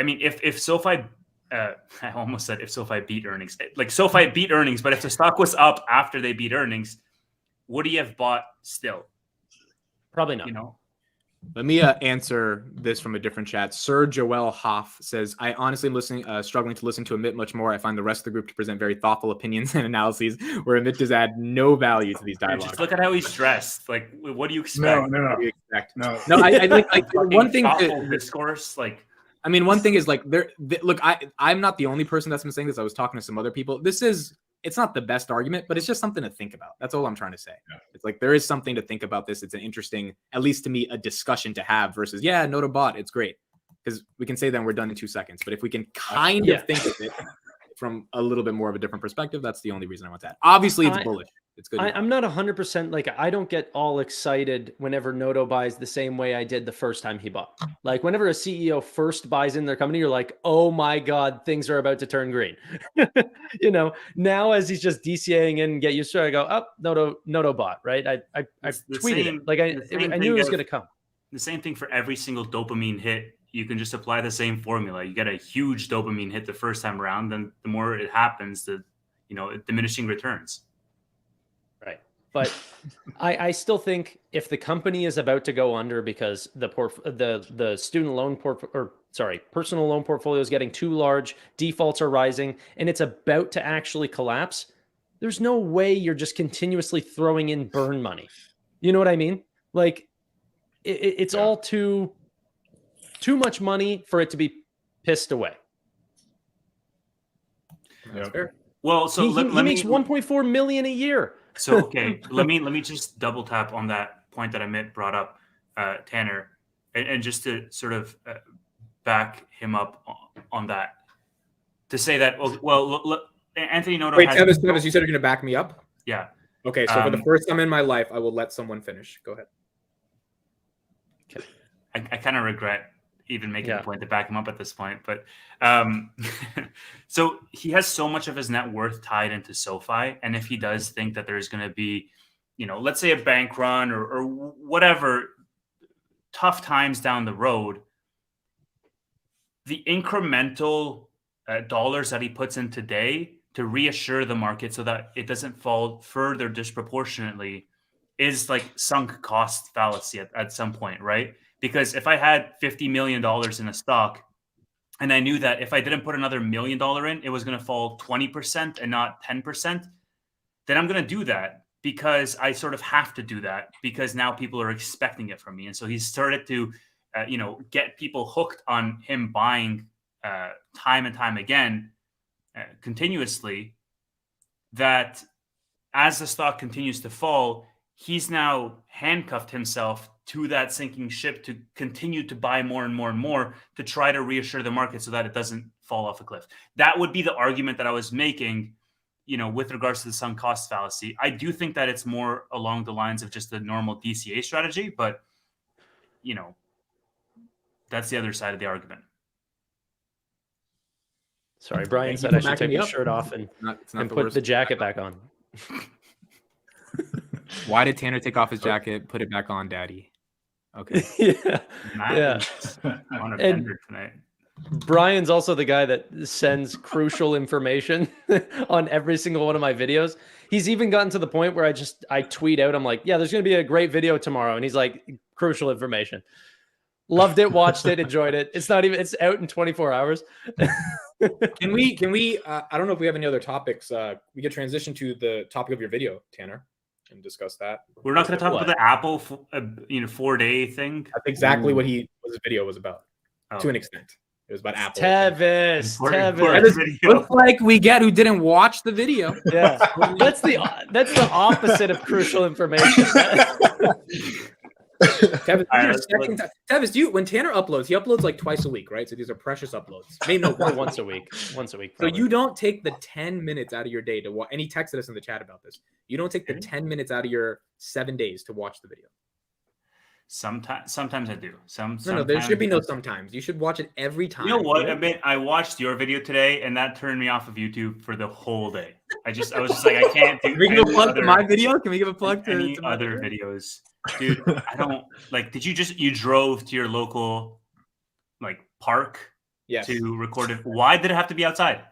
I mean, if SoFi, I almost said if SoFi beat earnings, like SoFi beat earnings, but if the stock was up after they beat earnings, would he have bought still? Probably not. Let me answer this from a different chat. Sir Joel Hoff says, I honestly am struggling to listen to Amit much more. I find the rest of the group to present very thoughtful opinions and analyses where Amit does add no value to these dialogues. Just look at how he's dressed. Like, what do you expect? No. What do you expect? No, I think like one thing discourse, like, I mean, one thing is like look, I'm not the only person that's been saying this. I was talking to some other people. It's not the best argument, but it's just something to think about. That's all I'm trying to say. Yeah. It's like there is something to think about this. It's an interesting, at least to me, a discussion to have versus, Noto bot. It's great because we can say then we're done in 2 seconds. But if we can kind of think of it from a little bit more of a different perspective, that's the only reason I want that. Obviously, it's bullish. It's good. I'm not 100% like I don't get all excited whenever Noto buys the same way I did the first time he bought. Like whenever a CEO first buys in their company, you're like, oh my God, things are about to turn green. Now as he's just DCAing in and get used to it, I go, oh, Noto bought, right? I tweeted it. Like I knew it was going to come. The same thing for every single dopamine hit. You can just apply the same formula. You get a huge dopamine hit the first time around, then the more it happens, the diminishing returns. Right. But I still think if the company is about to go under because the student loan personal loan portfolio is getting too large, defaults are rising, and it's about to actually collapse, there's no way you're just continuously throwing in burn money. You know what I mean? Like it's all too much money for it to be pissed away. That's fair. Well, so he makes $1.4 million a year. So okay, let me just double tap on that point that Amit brought up, Tannor, and just to sort of back him up on that, to say that look, Anthony Noto. Wait, Tevis, you said you're going to back me up? Yeah. Okay, so for the first time in my life, I will let someone finish. Go ahead. Okay. I kind of regret even making a point to back him up at this point, but so he has so much of his net worth tied into SoFi, and if he does think that there's going to be, let's say a bank run or whatever tough times down the road, the incremental dollars that he puts in today to reassure the market so that it doesn't fall further disproportionately is like sunk cost fallacy at some point, right? Because if I had $50 million in a stock and I knew that if I didn't put another $1 million in, it was going to fall 20% and not 10%, then I'm going to do that because I sort of have to do that because now people are expecting it from me. And so he's started to, get people hooked on him buying time and time again, continuously, that as the stock continues to fall, he's now handcuffed himself to that sinking ship to continue to buy more and more and more to try to reassure the market so that it doesn't fall off a cliff. That would be the argument that I was making, with regards to the sunk cost fallacy. I do think that it's more along the lines of just the normal DCA strategy, but, that's the other side of the argument. Sorry, Brian said I should take my shirt off and put the jacket back on. Why did Tannor take off his jacket, put it back on, Daddy? Okay. Yeah. On a bender tonight. Brian's also the guy that sends crucial information on every single one of my videos. He's even gotten to the point where I tweet out, I'm like, yeah, there's going to be a great video tomorrow. And he's like, crucial information. Loved it, watched it, enjoyed it. It's out in 24 hours. Can we, I don't know if we have any other topics. We could transition to the topic of your video, Tanner, and discuss that. We're not going to talk about the Apple, 4-day thing. That's exactly what his video was about, to an extent. It was about Apple. Tevis. Looks like we get who didn't watch the video. Yeah, that's the opposite of crucial information. Tevis, Tevis, when Tanner uploads, he uploads like twice a week, right? So these are precious uploads. Maybe no, once a week. Probably. So you don't take the 10 minutes out of your day to watch. And he texted us in the chat about this. You don't take the 10 minutes out of your 7 days to watch the video. Sometimes I do. No, there should be no sometimes. You should watch it every time. You know what? I watched your video today, and that turned me off of YouTube for the whole day. I was just like, I can't do. Can we give a plug to my video? Can we give a plug to any other videos? Dude, I don't like. Did you drove to your local park to record it? Why did it have to be outside?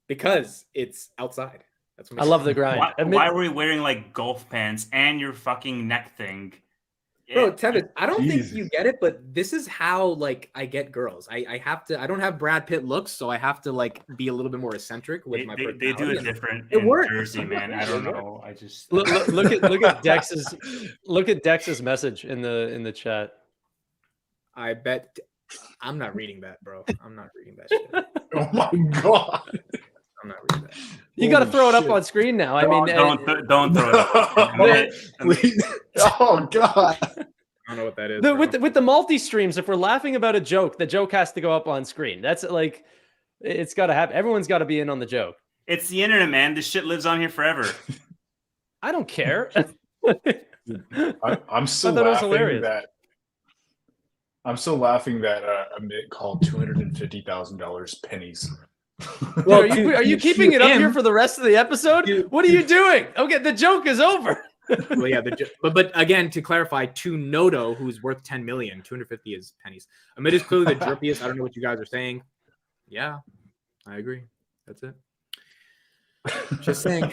Because it's outside. That's what I love the grind. Why were you wearing golf pants and your fucking neck thing? Bro, Tevis, I don't think you get it, but this is how I get girls. I don't have Brad Pitt looks, so I have to be a little bit more eccentric with my personality. They do it different in Jersey, man. I don't know. I just look at Dex's message in the chat. I bet I'm not reading that, bro. I'm not reading that shit. Oh my god. I'm not reading that. You got to throw it up on screen now. I mean, don't throw it up. Oh god. I don't know what that is. With the multi-streams, if we're laughing about a joke, the joke has to go up on screen. That's it's got to happen. Everyone's got to be in on the joke. It's the internet, man. This shit lives on here forever. I don't care. I'm still laughing that. I'm still laughing that Amit called $250,000 pennies. Well, are you keeping it up here for the rest of the episode? What are you doing? Okay, the joke is over. Well, yeah, but again, to clarify, to Noto, who's worth 10 million, 250 is pennies. Amit is clearly the drippiest. I don't know what you guys are saying. Yeah, I agree. That's it. Just saying.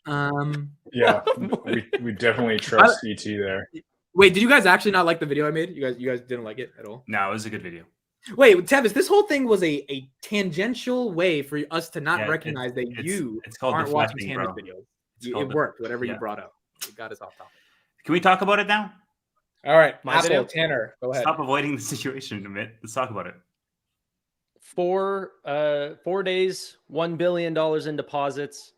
Yeah, we definitely trust ET there. Wait, did you guys actually not like the video I made? You guys didn't like it at all? No, it was a good video. Wait, Tevis, this whole thing was a tangential way for us to not recognize that it's aren't watching Tanner's videos. It worked, whatever you brought up. It got us off topic. Can we talk about it now? All right, Apple, Tanner, go ahead. Stop avoiding the situation a minute. Let's talk about it. 4 days, $1 billion in deposits.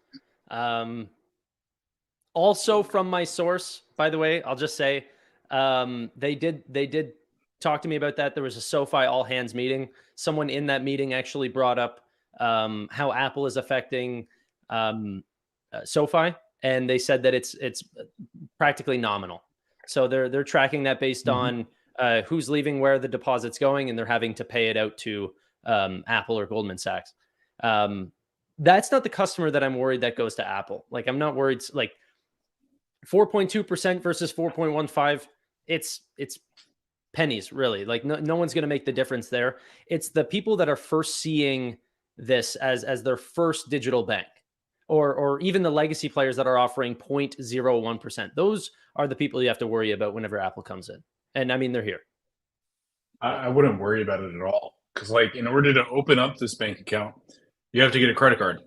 Also from my source, by the way, I'll just say, they did talk to me about that. There was a SoFi all hands meeting. Someone in that meeting actually brought up how Apple is affecting SoFi, and they said that it's practically nominal. So they're tracking that based on who's leaving, where the deposit's going, and they're having to pay it out to Apple or Goldman Sachs. That's not the customer that I'm worried that goes to Apple. I'm not worried. 4.2% versus 4.15. It's pennies, really. No one's going to make the difference there. It's the people that are first seeing this as their first digital bank, or even the legacy players that are offering 0.01%. Those are the people you have to worry about whenever Apple comes in. And I mean, they're here. I wouldn't worry about it at all. Because in order to open up this bank account, you have to get a credit card.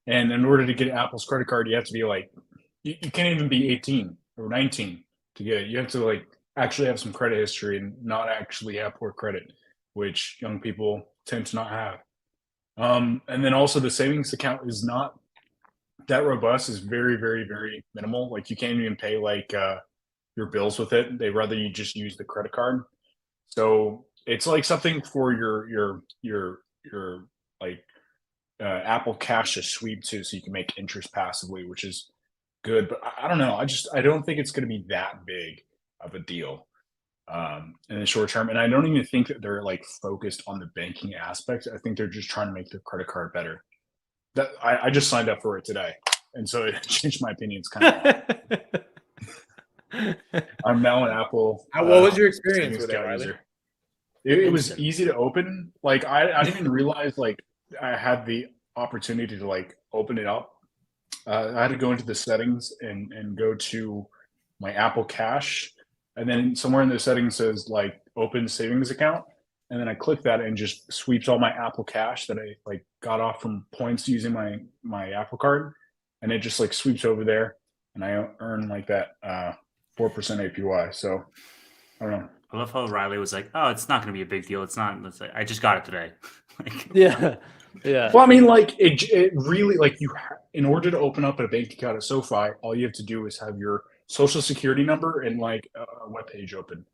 And in order to get Apple's credit card, you have to be you can't even be 18 or 19 to get it. You have to actually have some credit history and not actually have poor credit, which young people tend to not have. And then also the savings account is not that robust. Is very, very, very minimal. You can't even pay your bills with it. They'd rather you just use the credit card. So it's something for your Apple Cash to sweep to, so you can make interest passively, which is good. But I don't know. I don't think it's going to be that big of a deal in the short term. And I don't even think that they're focused on the banking aspect. I think they're just trying to make their credit card better. That I just signed up for it today, and so it changed my opinion. It's kind of I'm now an Apple. What was your experience with it, Riley? It was easy to open. Like I didn't even realize like I had the opportunity to like open it up. I had to go into the settings and go to my Apple Cash, and then somewhere in the settings says like open savings account, and then I click that and just sweeps all my Apple Cash that I like got off from points using my Apple Card, and it just like sweeps over there, and I earn like that 4% APY. So I don't know. I love how Riley was like, "Oh, it's not going to be a big deal. It's not. It's like, I just got it today." Like, Yeah. Yeah. Well, I mean, like it really like in order to open up a bank account at SoFi, all you have to do is have your social security number and like a web page open.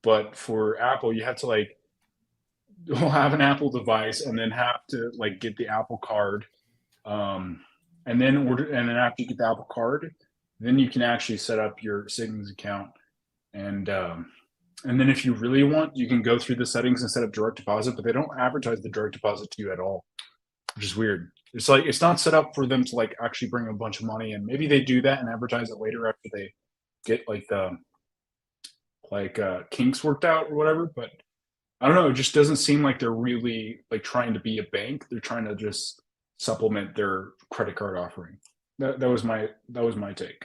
But for Apple, you have to like have an Apple device and then have to like get the Apple Card, and then after you get the Apple Card, then you can actually set up your savings account, and then if you really want, you can go through the settings and set up direct deposit, but they don't advertise the direct deposit to you at all, which is weird. It's like it's not set up for them to like actually bring a bunch of money in. Maybe they do that and advertise it later after they get like the kinks worked out or whatever. But I don't know. It just doesn't seem like they're really like trying to be a bank. They're trying to just supplement their credit card offering. That was my take.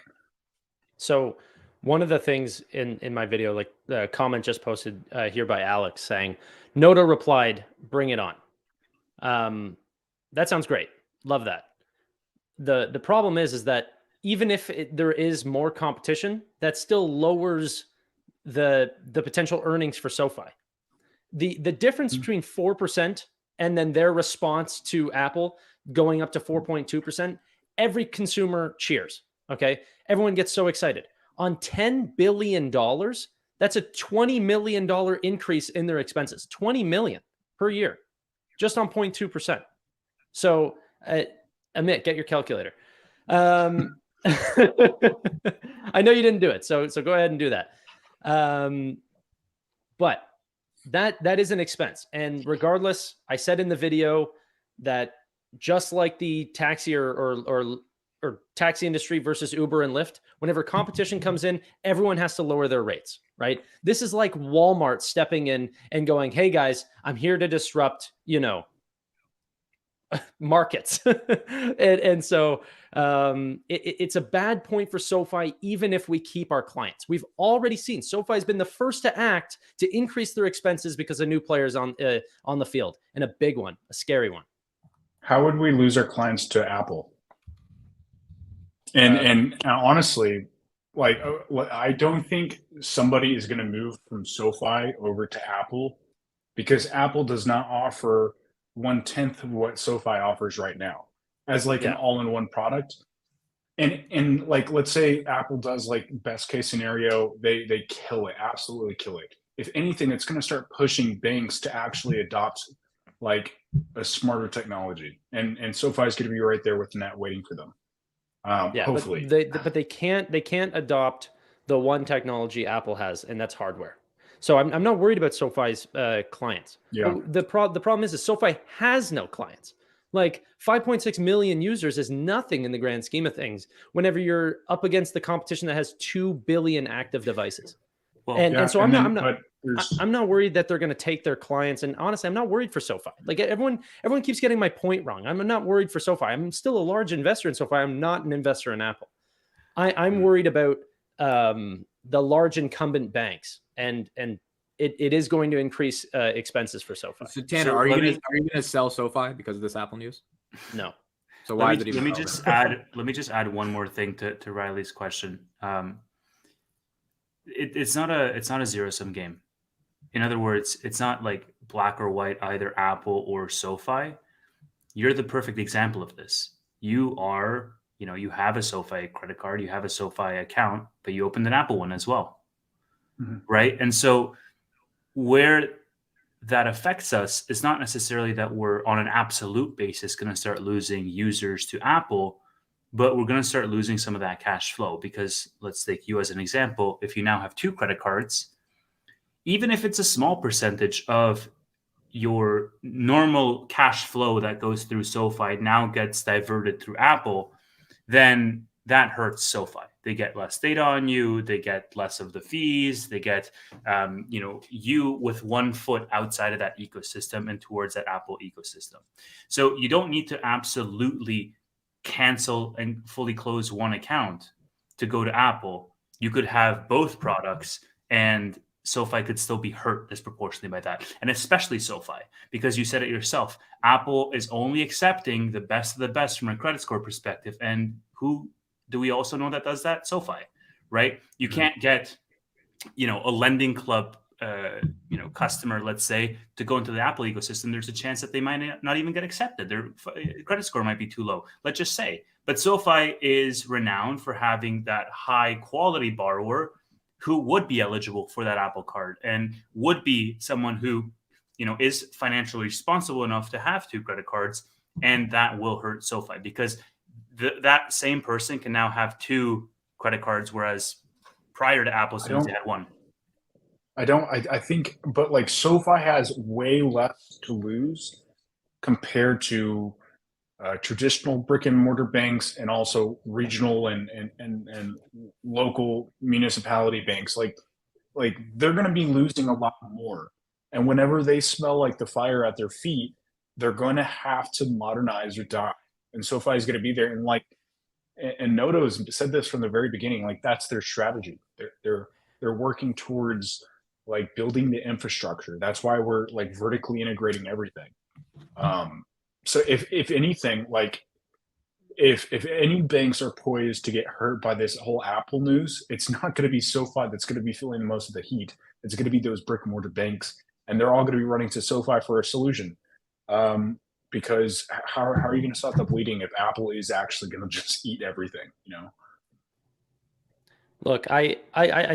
So one of the things in my video, like the comment just posted here by Alex saying, Noto replied, "Bring it on." That sounds great. Love that. The problem is that even if there is more competition, that still lowers the potential earnings for SoFi. The difference between 4% and then their response to Apple going up to 4.2%, every consumer cheers. Okay. Everyone gets so excited. On $10 billion, that's a $20 million increase in their expenses. $20 million per year, just on 0.2%. So, Amit, get your calculator. I know you didn't do it, so go ahead and do that. But that is an expense, and regardless, I said in the video that just like the taxi or taxi industry versus Uber and Lyft, whenever competition comes in, everyone has to lower their rates, right? This is like Walmart stepping in and going, "Hey guys, I'm here to disrupt, markets." and so it's a bad point for SoFi, even if we keep our clients. We've already seen SoFi has been the first to act to increase their expenses because of new players on the field, and a big one, a scary one. How would we lose our clients to Apple? And honestly, like I don't think somebody is going to move from SoFi over to Apple, because Apple does not offer 1/10 of what SoFi offers right now as like an all-in-one product. And like, let's say Apple does like best case scenario, they kill it, absolutely kill it. If anything, it's going to start pushing banks to actually adopt like a smarter technology, and SoFi is going to be right there with the net waiting for them. Hopefully, but they can't adopt the one technology Apple has, and that's hardware. So I'm not worried about SoFi's clients. Yeah. The problem is SoFi has no clients. Like 5.6 million users is nothing in the grand scheme of things whenever you're up against the competition that has 2 billion active devices. Well, and so I'm not worried that they're going to take their clients. And honestly, I'm not worried for SoFi. Like everyone keeps getting my point wrong. I'm not worried for SoFi. I'm still a large investor in SoFi. I'm not an investor in Apple. I'm worried about the large incumbent banks, and it is going to increase expenses for SoFi. So Tannor, are you going to sell SoFi because of this Apple news? No. So why let me just add one more thing to Riley's question. It's not a zero-sum game. In other words, it's not like black or white, either Apple or SoFi. You're the perfect example of this. You are, you have a SoFi credit card, you have a SoFi account, but you opened an Apple one as well. Mm-hmm. Right? And so where that affects us is not necessarily that we're on an absolute basis going to start losing users to Apple, but we're going to start losing some of that cash flow, because let's take you as an example. If you now have 2 credit cards, even if it's a small percentage of your normal cash flow that goes through SoFi now gets diverted through Apple, then that hurts SoFi. They get less data on you. They get less of the fees. They get, you with one foot outside of that ecosystem and towards that Apple ecosystem. So you don't need to absolutely cancel and fully close one account to go to Apple. You could have both products, and SoFi could still be hurt disproportionately by that. And especially SoFi, because you said it yourself, Apple is only accepting the best of the best from a credit score perspective. And who do we also know that does that? SoFi, right? You can't get, a lending club, customer, let's say, to go into the Apple ecosystem. There's a chance that they might not even get accepted. Their credit score might be too low, let's just say. But SoFi is renowned for having that high quality borrower who would be eligible for that Apple card and would be someone who, is financially responsible enough to have two credit cards. And that will hurt SoFi because that same person can now have two credit cards, whereas prior to Apple, since they had one. I think, but like SoFi has way less to lose compared to traditional brick and mortar banks and also regional and local municipality banks. Like they're going to be losing a lot more. And whenever they smell like the fire at their feet, they're going to have to modernize or die. And SoFi is going to be there. And Noto has said this from the very beginning. Like that's their strategy. They're working towards like building the infrastructure. That's why we're like vertically integrating everything. So if anything, like if any banks are poised to get hurt by this whole Apple news, it's not going to be SoFi that's going to be feeling most of the heat. It's going to be those brick and mortar banks, and they're all going to be running to SoFi for a solution. Because how are you going to stop the bleeding if Apple is actually going to just eat everything? Look, I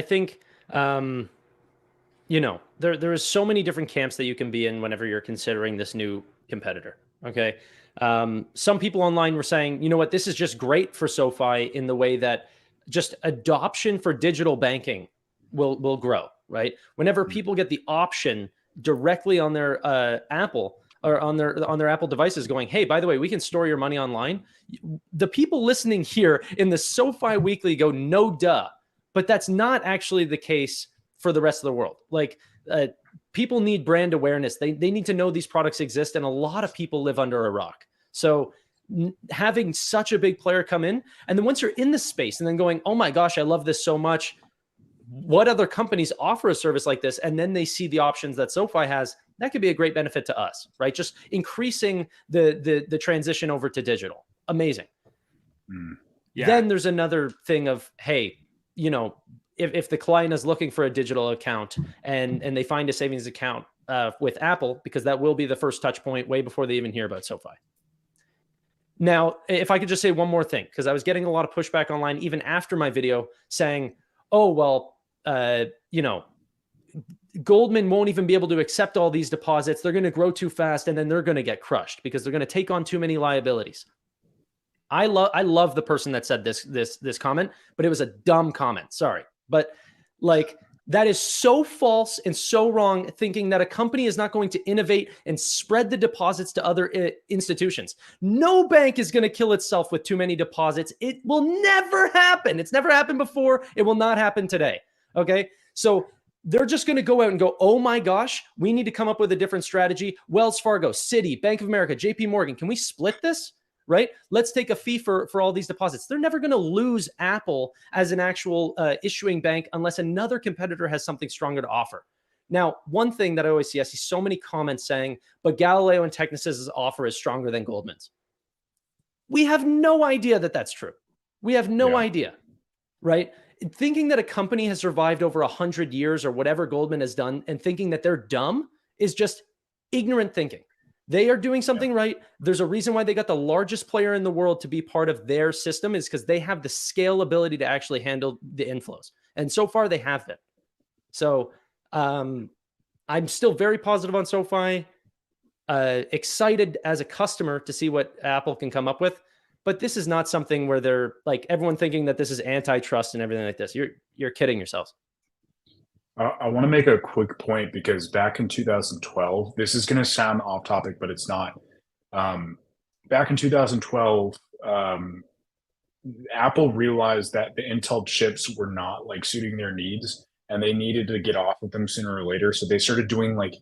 think there is so many different camps that you can be in whenever you're considering this new competitor. Okay. Some people online were saying, you know what, this is just great for SoFi in the way that just adoption for digital banking will grow, right? Whenever people get the option directly on their Apple or on their Apple devices going, hey, by the way, we can store your money online. The people listening here in the SoFi Weekly go, no duh. But that's not actually the case for the rest of the world. Like people need brand awareness. They need to know these products exist. And a lot of people live under a rock. So having such a big player come in, and then once you're in the space and then going, oh my gosh, I love this so much. What other companies offer a service like this? And then they see the options that SoFi has. That could be a great benefit to us, right? Just increasing the transition over to digital. Amazing. Yeah. Then there's another thing of, hey, if the client is looking for a digital account and they find a savings account with Apple, because that will be the first touch point way before they even hear about SoFi. Now, if I could just say one more thing, because I was getting a lot of pushback online, even after my video saying, oh, well, Goldman won't even be able to accept all these deposits. They're going to grow too fast, and then they're going to get crushed because they're going to take on too many liabilities. I love the person that said this comment, but it was a dumb comment. Sorry. But like that is so false and so wrong, thinking that a company is not going to innovate and spread the deposits to other institutions. No bank is going to kill itself with too many deposits. It will never happen. It's never happened before. It will not happen today. Okay. So they're just going to go out and go, oh my gosh, we need to come up with a different strategy. Wells Fargo, Citi, Bank of America, JP Morgan. Can we split this? Right? Let's take a fee for all these deposits. They're never going to lose Apple as an actual issuing bank unless another competitor has something stronger to offer. Now, one thing that I always see, I see so many comments saying, but Galileo and Technisys' offer is stronger than Goldman's. We have no idea that that's true. We have no idea, right? Thinking that a company has survived over 100 years or whatever Goldman has done and thinking that they're dumb is just ignorant thinking. They are doing something right. There's a reason why they got the largest player in the world to be part of their system is because they have the scalability to actually handle the inflows. And so far they have been. So I'm still very positive on SoFi, excited as a customer to see what Apple can come up with. But this is not something where they're like everyone thinking that this is antitrust and everything like this. You're kidding yourselves. I want to make a quick point because back in 2012, this is going to sound off topic, but it's not. Back in 2012, Apple realized that the Intel chips were not like suiting their needs, and they needed to get off of them sooner or later. So they started doing like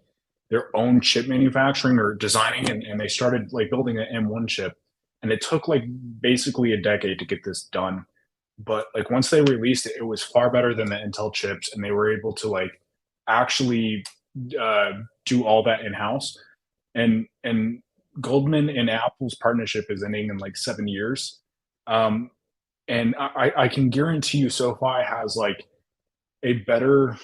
their own chip manufacturing or designing, and they started like building an M1 chip. And it took like basically a decade to get this done. But like once they released it, it was far better than the Intel chips, and they were able to like actually do all that in house. And Goldman and Apple's partnership is ending in like 7 years. And I can guarantee you SoFi has like a better,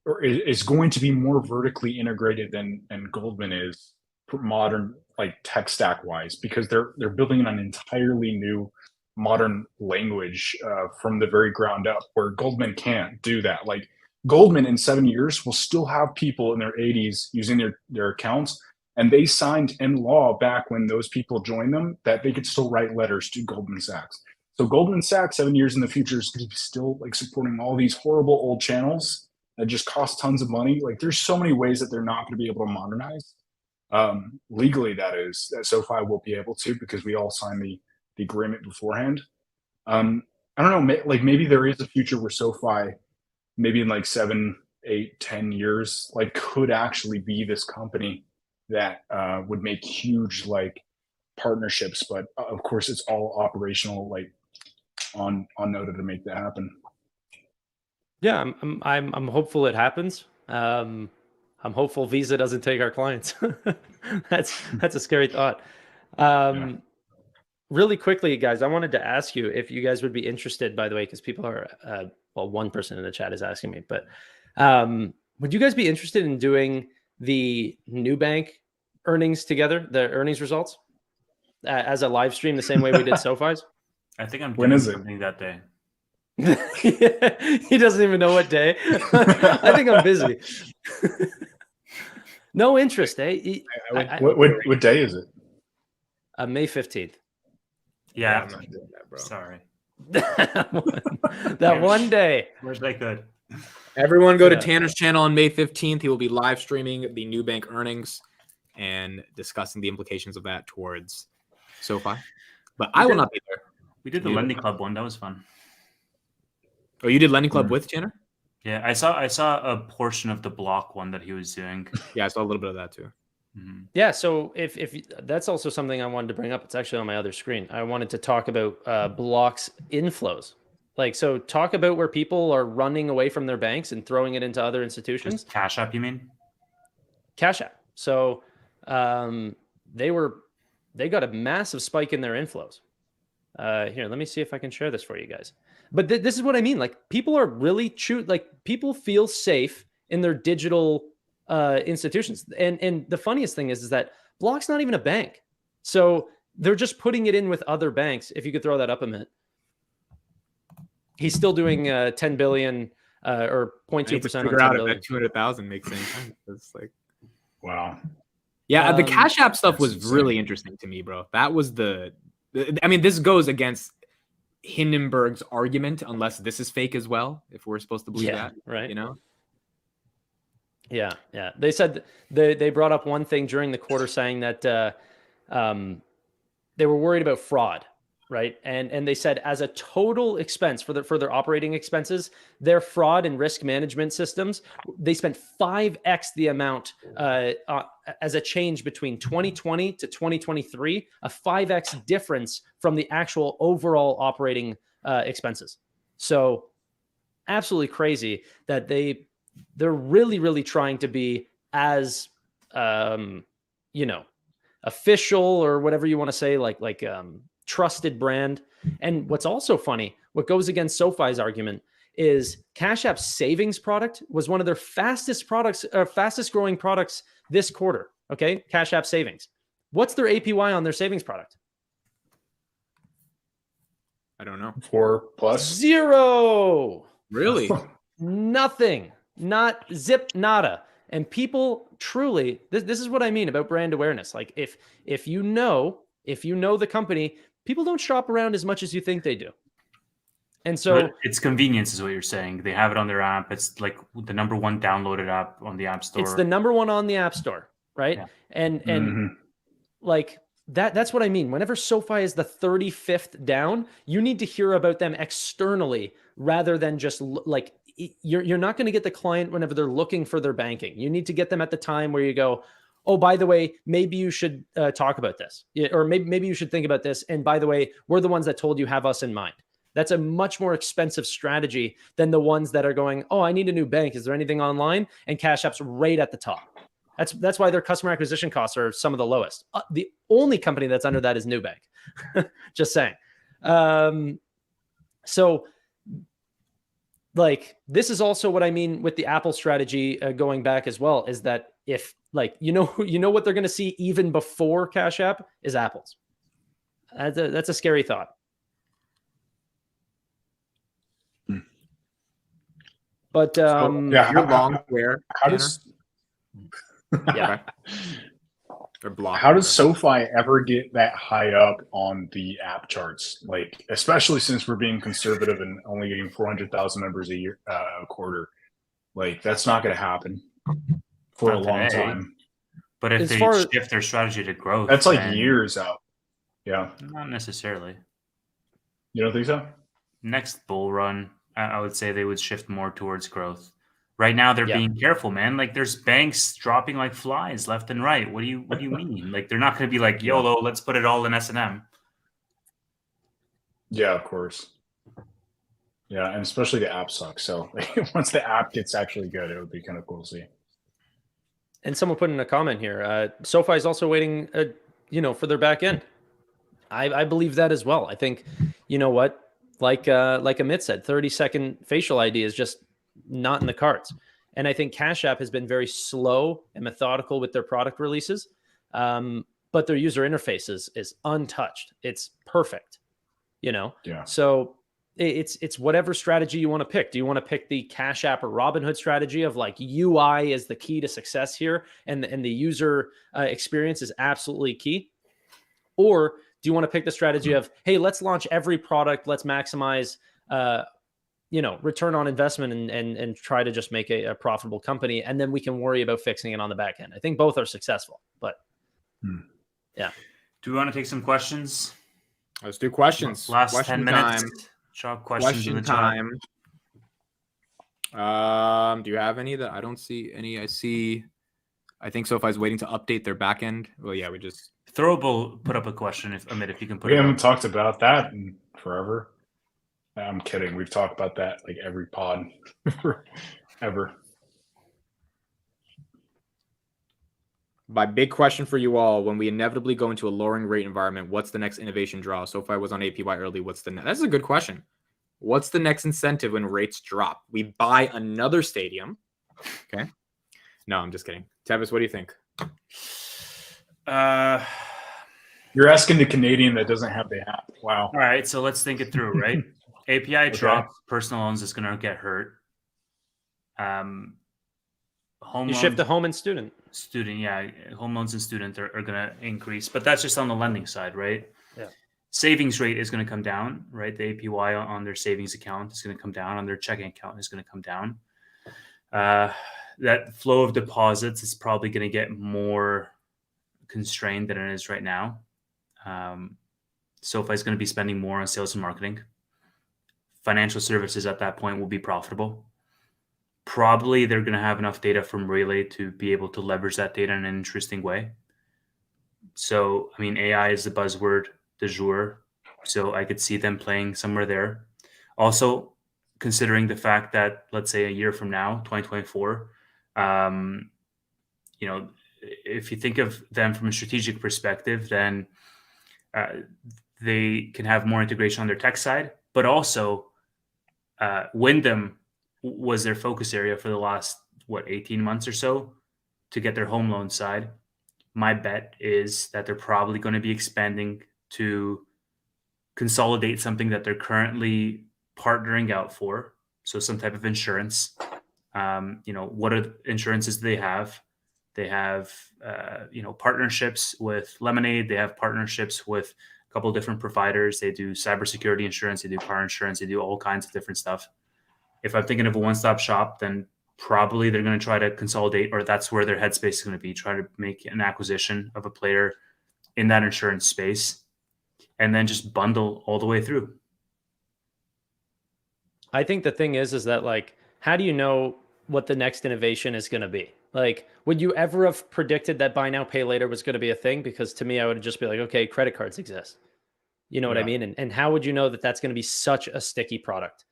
or is going to be more vertically integrated than Goldman is for modern like tech stack wise, because they're building an entirely new modern language from the very ground up, where Goldman can't do that. Like Goldman in 7 years will still have people in their 80s using their accounts, and they signed in law back when those people joined them that they could still write letters to Goldman Sachs. So Goldman Sachs 7 years in the future is going to be still like supporting all these horrible old channels that just cost tons of money. Like there's so many ways that they're not going to be able to modernize. Legally, that SoFi will be able to, because we all signed the agreement beforehand. I don't know, like maybe there is a future where SoFi, maybe in like 7, 8, 10 years, like could actually be this company that would make huge like partnerships. But of course, it's all operational, like on Noto to make that happen. Yeah, I'm hopeful it happens. I'm hopeful Visa doesn't take our clients. That's a scary thought. Really quickly, guys, I wanted to ask you if you guys would be interested, by the way, because people are, well, one person in the chat is asking me, but would you guys be interested in doing the Nubank earnings together, the earnings results, as a live stream, the same way we did SoFi's? I think I'm When doing is it? something that day. He doesn't even know what day. I think I'm busy. No interest, eh? What day is it? May 15th. Yeah, I'm not doing that, bro. Sorry. That one day. Where's that good? Everyone go to Yeah. Tanner's channel on May 15th. He will be live streaming the Nubank earnings and discussing the implications of that towards SoFi. But I will not be there. We did the Lending Club one. That was fun. Oh, you did Lending Club with Tanner? Yeah, I saw a portion of the block one that he was doing. Yeah, I saw a little bit of that too. Mm-hmm. Yeah, so if that's also something I wanted to bring up. It's actually on my other screen. I wanted to talk about blocks inflows. Like, so talk about where people are running away from their banks and throwing it into other institutions. Just Cash App, you mean? Cash App. So they got a massive spike in their inflows. Here, let me see if I can share this for you guys. But this is what I mean. Like, people are really people feel safe in their digital institutions. And the funniest thing is that Block's not even a bank. So they're just putting it in with other banks. If you could throw that up a minute. He's still doing 10 billion or 0.2% on 10 billion. That 200,000 makes sense. It's like, Wow. yeah, the Cash App stuff was really interesting to me, bro. That was I mean, this goes against Hindenburg's argument, unless this is fake as well, if we're supposed to believe that, right? You know? Yeah. They said they brought up one thing during the quarter saying that they were worried about fraud, right? And they said as a total expense for their operating expenses, their fraud and risk management systems, they spent 5x the amount as a change between 2020 to 2023, a 5x difference from the actual overall operating expenses. So absolutely crazy that they're really, really trying to be as, official or whatever you want to say, like trusted brand. And what's also funny, what goes against SoFi's argument is Cash App's savings product was one of their fastest growing products this quarter. Okay. Cash App savings. What's their APY on their savings product? I don't know. 4+. 0. Really? Nothing. Not zip, nada. And people truly, this is what I mean about brand awareness. Like if you know the company, people don't shop around as much as you think they do. And so it's convenience is what you're saying. They have it on their app. It's like the number one downloaded app on the App Store. It's the number one on the App Store, right? Yeah. And like that's what I mean. Whenever SoFi is the 35th down, you need to hear about them externally rather than just like you're not going to get the client whenever they're looking for their banking. You need to get them at the time where you go, oh, by the way, maybe you should talk about this, or maybe you should think about this. And by the way, we're the ones that told you have us in mind. That's a much more expensive strategy than the ones that are going, oh, I need a new bank. Is there anything online? And Cash App's right at the top. That's why their customer acquisition costs are some of the lowest. The only company that's under that is Nubank. Just saying. So like, this is also what I mean with the Apple strategy going back as well, is that if like, you know what they're going to see even before Cash App is Apple's. That's a scary thought. But you're long where? How does yeah. How does SoFi ever get that high up on the app charts? Like, especially since we're being conservative and only getting 400,000 members a year, a quarter. Like, that's not going to happen for a long time. But if they shift their strategy to growth, that's like years out. Yeah, not necessarily. You don't think so? Next bull run, I would say they would shift more towards growth. Right now, they're being careful, man. Like, there's banks dropping like flies left and right. What do you mean? Like, they're not going to be like, YOLO, let's put it all in S&M. Yeah, of course. Yeah, and especially the app sucks. So once the app gets actually good, it would be kind of cool to see. And someone put in a comment here. SoFi is also waiting, for their back end. I believe that as well. I think, you know what, like Amit said, 30-second facial ID is just not in the cards. And I think Cash App has been very slow and methodical with their product releases. But their user interface is untouched. It's perfect, Yeah. So it's whatever strategy you want to pick. Do you want to pick the Cash App or Robinhood strategy of like UI is the key to success here, and the user experience is absolutely key? Or do you want to pick the strategy of, hey, let's launch every product, let's maximize return on investment and try to just make a profitable company, and then we can worry about fixing it on the back end? I think both are successful, but yeah. Do we want to take some questions? Let's do questions. Last question 10 minutes. Time. Shop questions in the time. Do you have any that I don't see any? I think SoFi's waiting to update their back end. Well, yeah, we just Throwable put up a question. If you can put we haven't talked about that in forever. I'm kidding. We've talked about that like every pod ever. My big question for you all: when we inevitably go into a lowering rate environment, what's the next innovation draw? SoFi was on APY early. That's a good question. What's the next incentive when rates drop? We buy another stadium. Okay. No, I'm just kidding. Tevis, what do you think? You're asking the Canadian that doesn't have the app. Wow. All right, so let's think it through, right? API drop, personal loans is going to get hurt. Home shift to home and student. Yeah. Home loans and student are going to increase, but that's just on the lending side, right? Yeah. Savings rate is going to come down, right? The APY on their savings account is going to come down, on their checking account is going to come down. That flow of deposits is probably going to get more constrained than it is right now. SoFi is going to be spending more on sales and marketing. Financial services at that point will be profitable. Probably they're going to have enough data from Relay to be able to leverage that data in an interesting way. So, I mean, AI is the buzzword du jour. So I could see them playing somewhere there. Also, considering the fact that, let's say a year from now, 2024, if you think of them from a strategic perspective, then they can have more integration on their tech side, but also Wyndham was their focus area for the last, 18 months or so to get their home loan side. My bet is that they're probably going to be expanding to consolidate something that they're currently partnering out for. So some type of insurance. What are the insurances they have? They have, partnerships with Lemonade. They have partnerships with a couple of different providers. They do cybersecurity insurance. They do car insurance. They do all kinds of different stuff. If I'm thinking of a one-stop shop, then probably they're going to try to consolidate, or that's where their headspace is going to be, try to make an acquisition of a player in that insurance space, and then just bundle all the way through. I think the thing is that like, how do you know what the next innovation is going to be? Like, would you ever have predicted that buy now, pay later was going to be a thing? Because to me, I would just be like, okay, credit cards exist. You know what I mean? And how would you know that that's going to be such a sticky product?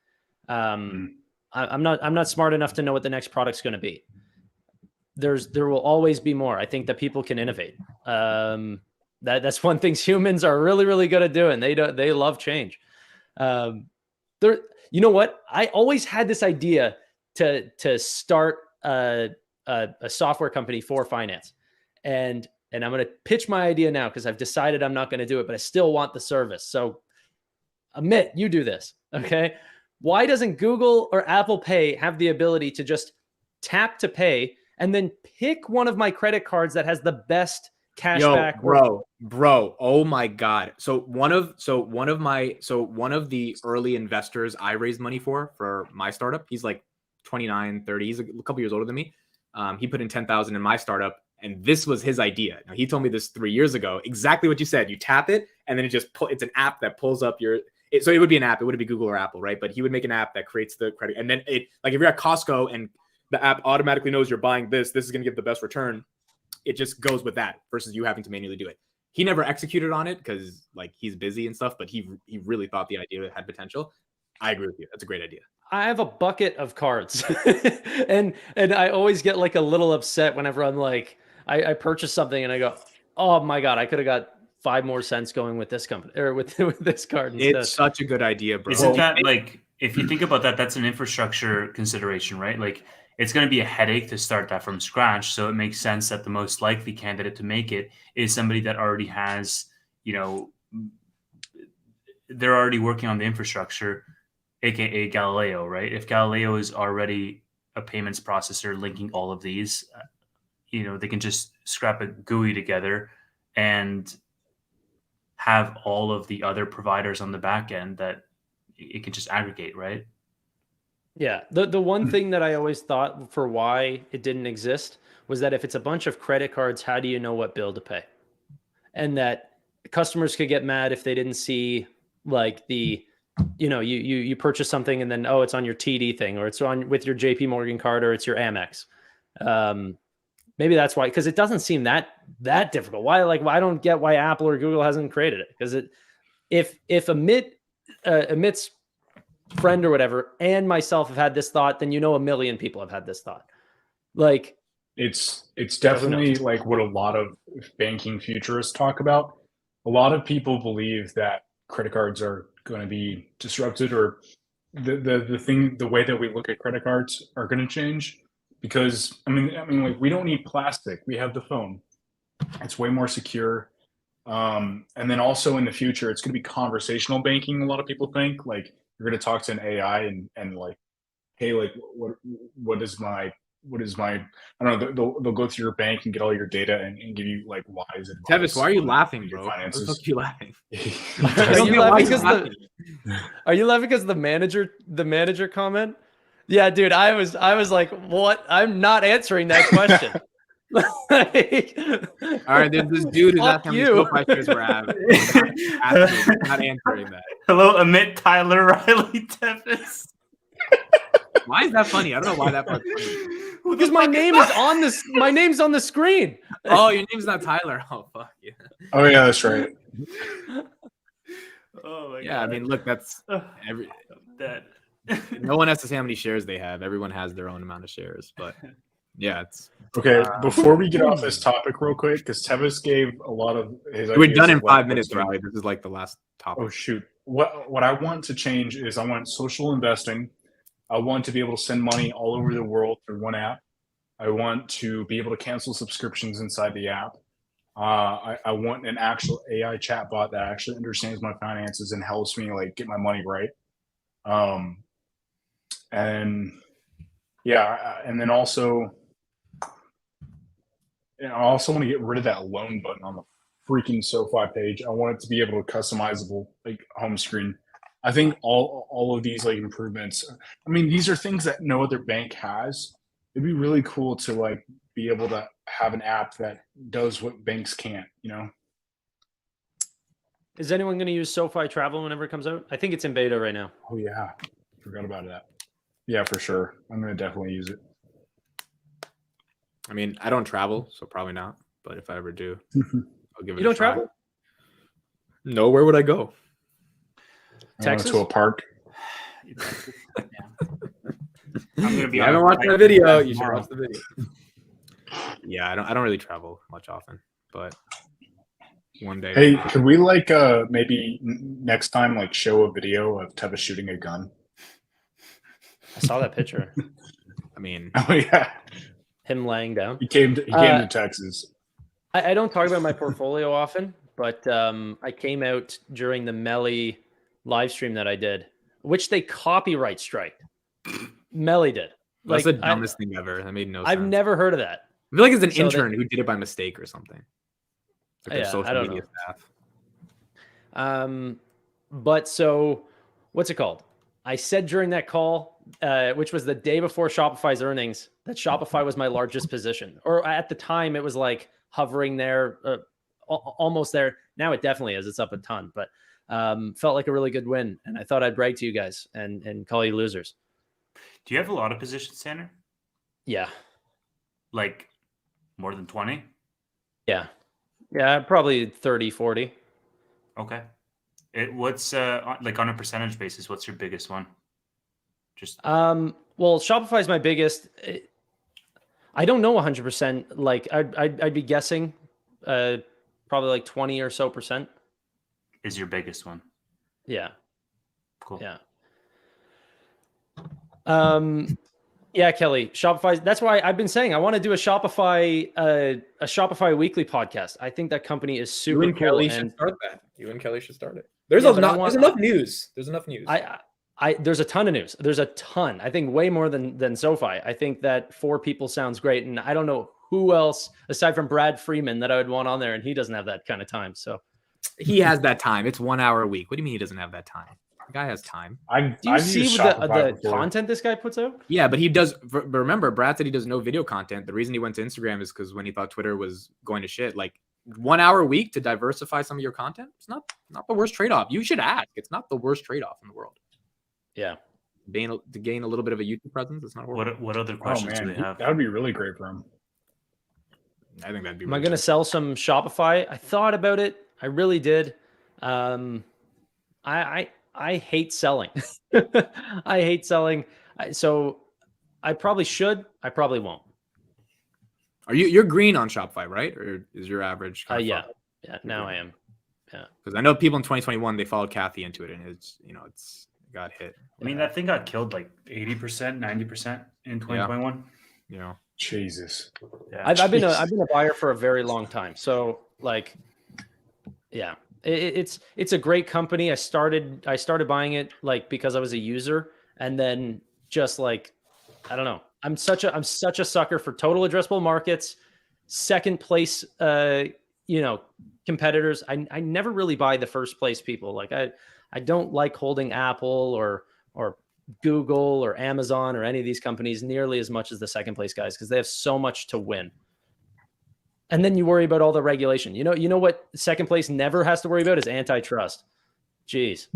I'm not smart enough to know what the next product's going to be. There will always be more. I think that people can innovate. That's one thing humans are really, really good at doing. They love change. You know what? I always had this idea to start a software company for finance, and I'm going to pitch my idea now because I've decided I'm not going to do it, but I still want the service. So, Amit, you do this, okay? Why doesn't Google or Apple Pay have the ability to just tap to pay and then pick one of my credit cards that has the best cashback? Bro, oh my God. So one of the early investors I raised money for my startup, he's like 29, 30. He's a couple years older than me. He put in 10,000 in my startup, and this was his idea. Now, he told me this 3 years ago, exactly what you said. You tap it, and then it's an app that pulls up so it would be an app. It wouldn't be Google or Apple, right? But he would make an app that creates the credit. And then if you're at Costco and the app automatically knows you're buying this is going to give the best return. It just goes with that versus you having to manually do it. He never executed on it because like he's busy and stuff, but he really thought the idea had potential. I agree with you. That's a great idea. I have a bucket of cards and I always get like a little upset whenever I'm like, I purchase something and I go, oh my God, I could have got 5 more cents going with this company or with this card instead. It's such a good idea, bro. Isn't that like, if you think about that, that's an infrastructure consideration, right? Like it's going to be a headache to start that from scratch. So it makes sense that the most likely candidate to make it is somebody that already has, they're already working on the infrastructure, AKA Galileo, right? If Galileo is already a payments processor linking all of these, they can just scrap a GUI together and have all of the other providers on the back end that it can just aggregate, right? Yeah. The one thing that I always thought for why it didn't exist was that if it's a bunch of credit cards, how do you know what bill to pay? And that customers could get mad if they didn't see like the, you purchase something and then, it's on your TD thing, or it's on with your JP Morgan card, or it's your Amex. Maybe that's why, because it doesn't seem that difficult. Why I don't get why Apple or Google hasn't created it. Because if Amit's friend or whatever and myself have had this thought, then a million people have had this thought. Like it's definitely like what a lot of banking futurists talk about. A lot of people believe that credit cards are going to be disrupted, or the way that we look at credit cards are going to change. Because I mean, like we don't need plastic. We have the phone. It's way more secure. And then also in the future, it's going to be conversational banking. A lot of people think like you're going to talk to an AI and like, hey, like what is my I don't know. They'll go through your bank and get all your data and give you like wise advice. Tevis, why are you laughing, bro? Why are you laughing? Are you laughing because the manager comment? Yeah, dude, I was like, what? I'm not answering that question. All right, there's this dude who's asking how many SoFi shares we're having. Not answering that. Hello, Amit, Tyler, Riley, Tevis. Why is that funny? I don't know why that part's funny. Because my name is on this. My name's on the screen. Oh, your name's not Tyler. Oh, fuck yeah. Oh yeah, that's right. Oh my God. Yeah, I mean, look, that's no one has to say how many shares they have. Everyone has their own amount of shares, but yeah, it's okay. Before we get off this topic real quick, because Tevis gave a lot of his we're done in 5 minutes, Riley. This is like the last topic. Oh shoot. What I want to change is I want social investing. I want to be able to send money all over the world through one app. I want to be able to cancel subscriptions inside the app. I want an actual AI chatbot that actually understands my finances and helps me like get my money right. And yeah, and then also, I also want to get rid of that loan button on the freaking SoFi page. I want it to be able to customizable like home screen. I think all of these like improvements, I mean, these are things that no other bank has. It'd be really cool to like be able to have an app that does what banks can't, Is anyone going to use SoFi Travel whenever it comes out? I think it's in beta right now. Oh yeah, forgot about that. Yeah, for sure. I'm gonna definitely use it. I mean, I don't travel, so probably not. But if I ever do, I'll give it. You don't try. travel? No, where would I go? Texas? To a park. I'm gonna be. I haven't watched the video. You should watch the video. Yeah, I don't really travel much often, but one day. Hey, could we maybe next time show a video of Tevis shooting a gun? I saw that picture. I mean, Oh yeah, Him laying down. he came to Texas. I don't talk about my portfolio often, but I came out during the Melly live stream that I did, which they copyright strike. Melly did. that's the dumbest thing ever. That made no sense. I've never heard of that. I feel like it's an So intern who did it by mistake or something. Like their Yeah, social I don't media know. staff. But so what's it called? I said during that call, which was the day before Shopify's earnings, that Shopify was my largest position. Or at the time, it was hovering there, almost there. Now it definitely is. It's up a ton, but felt like a really good win. And I thought I'd brag to you guys and call you losers. Do you have a lot of positions, Tanner? Yeah. Like more than 20? Yeah. Yeah, probably 30, 40. Okay. What's on a percentage basis? What's your biggest one? Just Well, Shopify is my biggest. I don't know 100%. I'd be guessing probably 20 or so percent. is your biggest one. Yeah. Cool. Yeah. Yeah, Kelly, Shopify. That's why I've been saying I want to do a Shopify weekly podcast. I think that company is super You and cool. Kelly and should start that. You and Kelly should start it. There's Yeah, there's enough news. There's enough news. there's a ton of news. There's a ton. I think way more than SoFi. I think that 4 people sounds great, and I don't know who else aside from Brad Freeman that I would want on there, and he doesn't have that kind of time. So he has that time. It's 1 hour a week. What do you mean he doesn't have that time? The guy has time. do you see the content this guy puts out? Yeah, but he does. Remember, Brad said he does no video content. The reason he went to Instagram is because when he thought Twitter was going to shit, 1 hour a week to diversify some of your content, it's not the worst trade-off. You should ask. It's not the worst trade-off in the world. Yeah. To gain a little bit of a YouTube presence, it's not horrible. What other questions do they have? That would be really great for him. I think that'd be. Am I going to sell some Shopify? I thought about it. I really did. I hate selling. I hate selling. So I probably should. I probably won't. You're green on Shopify, right? Or is your average? Yeah. Now I am. Yeah. Because I know people in 2021 they followed Kathy into it, and it's got hit. I mean, that thing got killed 80%, 90% in 2021. Yeah. Jesus. Yeah. I've been a buyer for a very long time. So yeah, it's a great company. I started buying it because I was a user, and then just I don't know. I'm such a sucker for total addressable markets, second place, competitors. I never really buy the first place people. I don't like holding Apple or Google or Amazon or any of these companies nearly as much as the second place guys, because they have so much to win. And then you worry about all the regulation. You know what second place never has to worry about is antitrust. Jeez.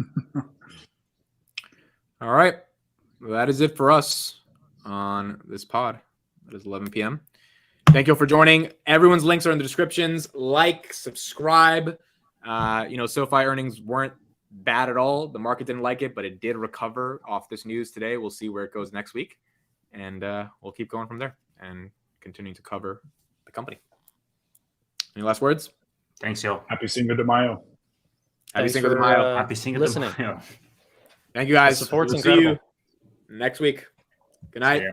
All right. Well, that is it for us on this pod. It is 11 p.m. Thank you all for joining. Everyone's links are in the descriptions. Like, subscribe. SoFi earnings weren't bad at all. The market didn't like it, but it did recover off this news today. We'll see where it goes next week. And we'll keep going from there and continuing to cover the company. Any last words? Thanks, yo. Happy Cinco de Mayo. Happy Cinco de Mayo. Happy Cinco listening. de Mayo. Thank you, guys. The support's We'll incredible. see you next week. Good night. Yeah.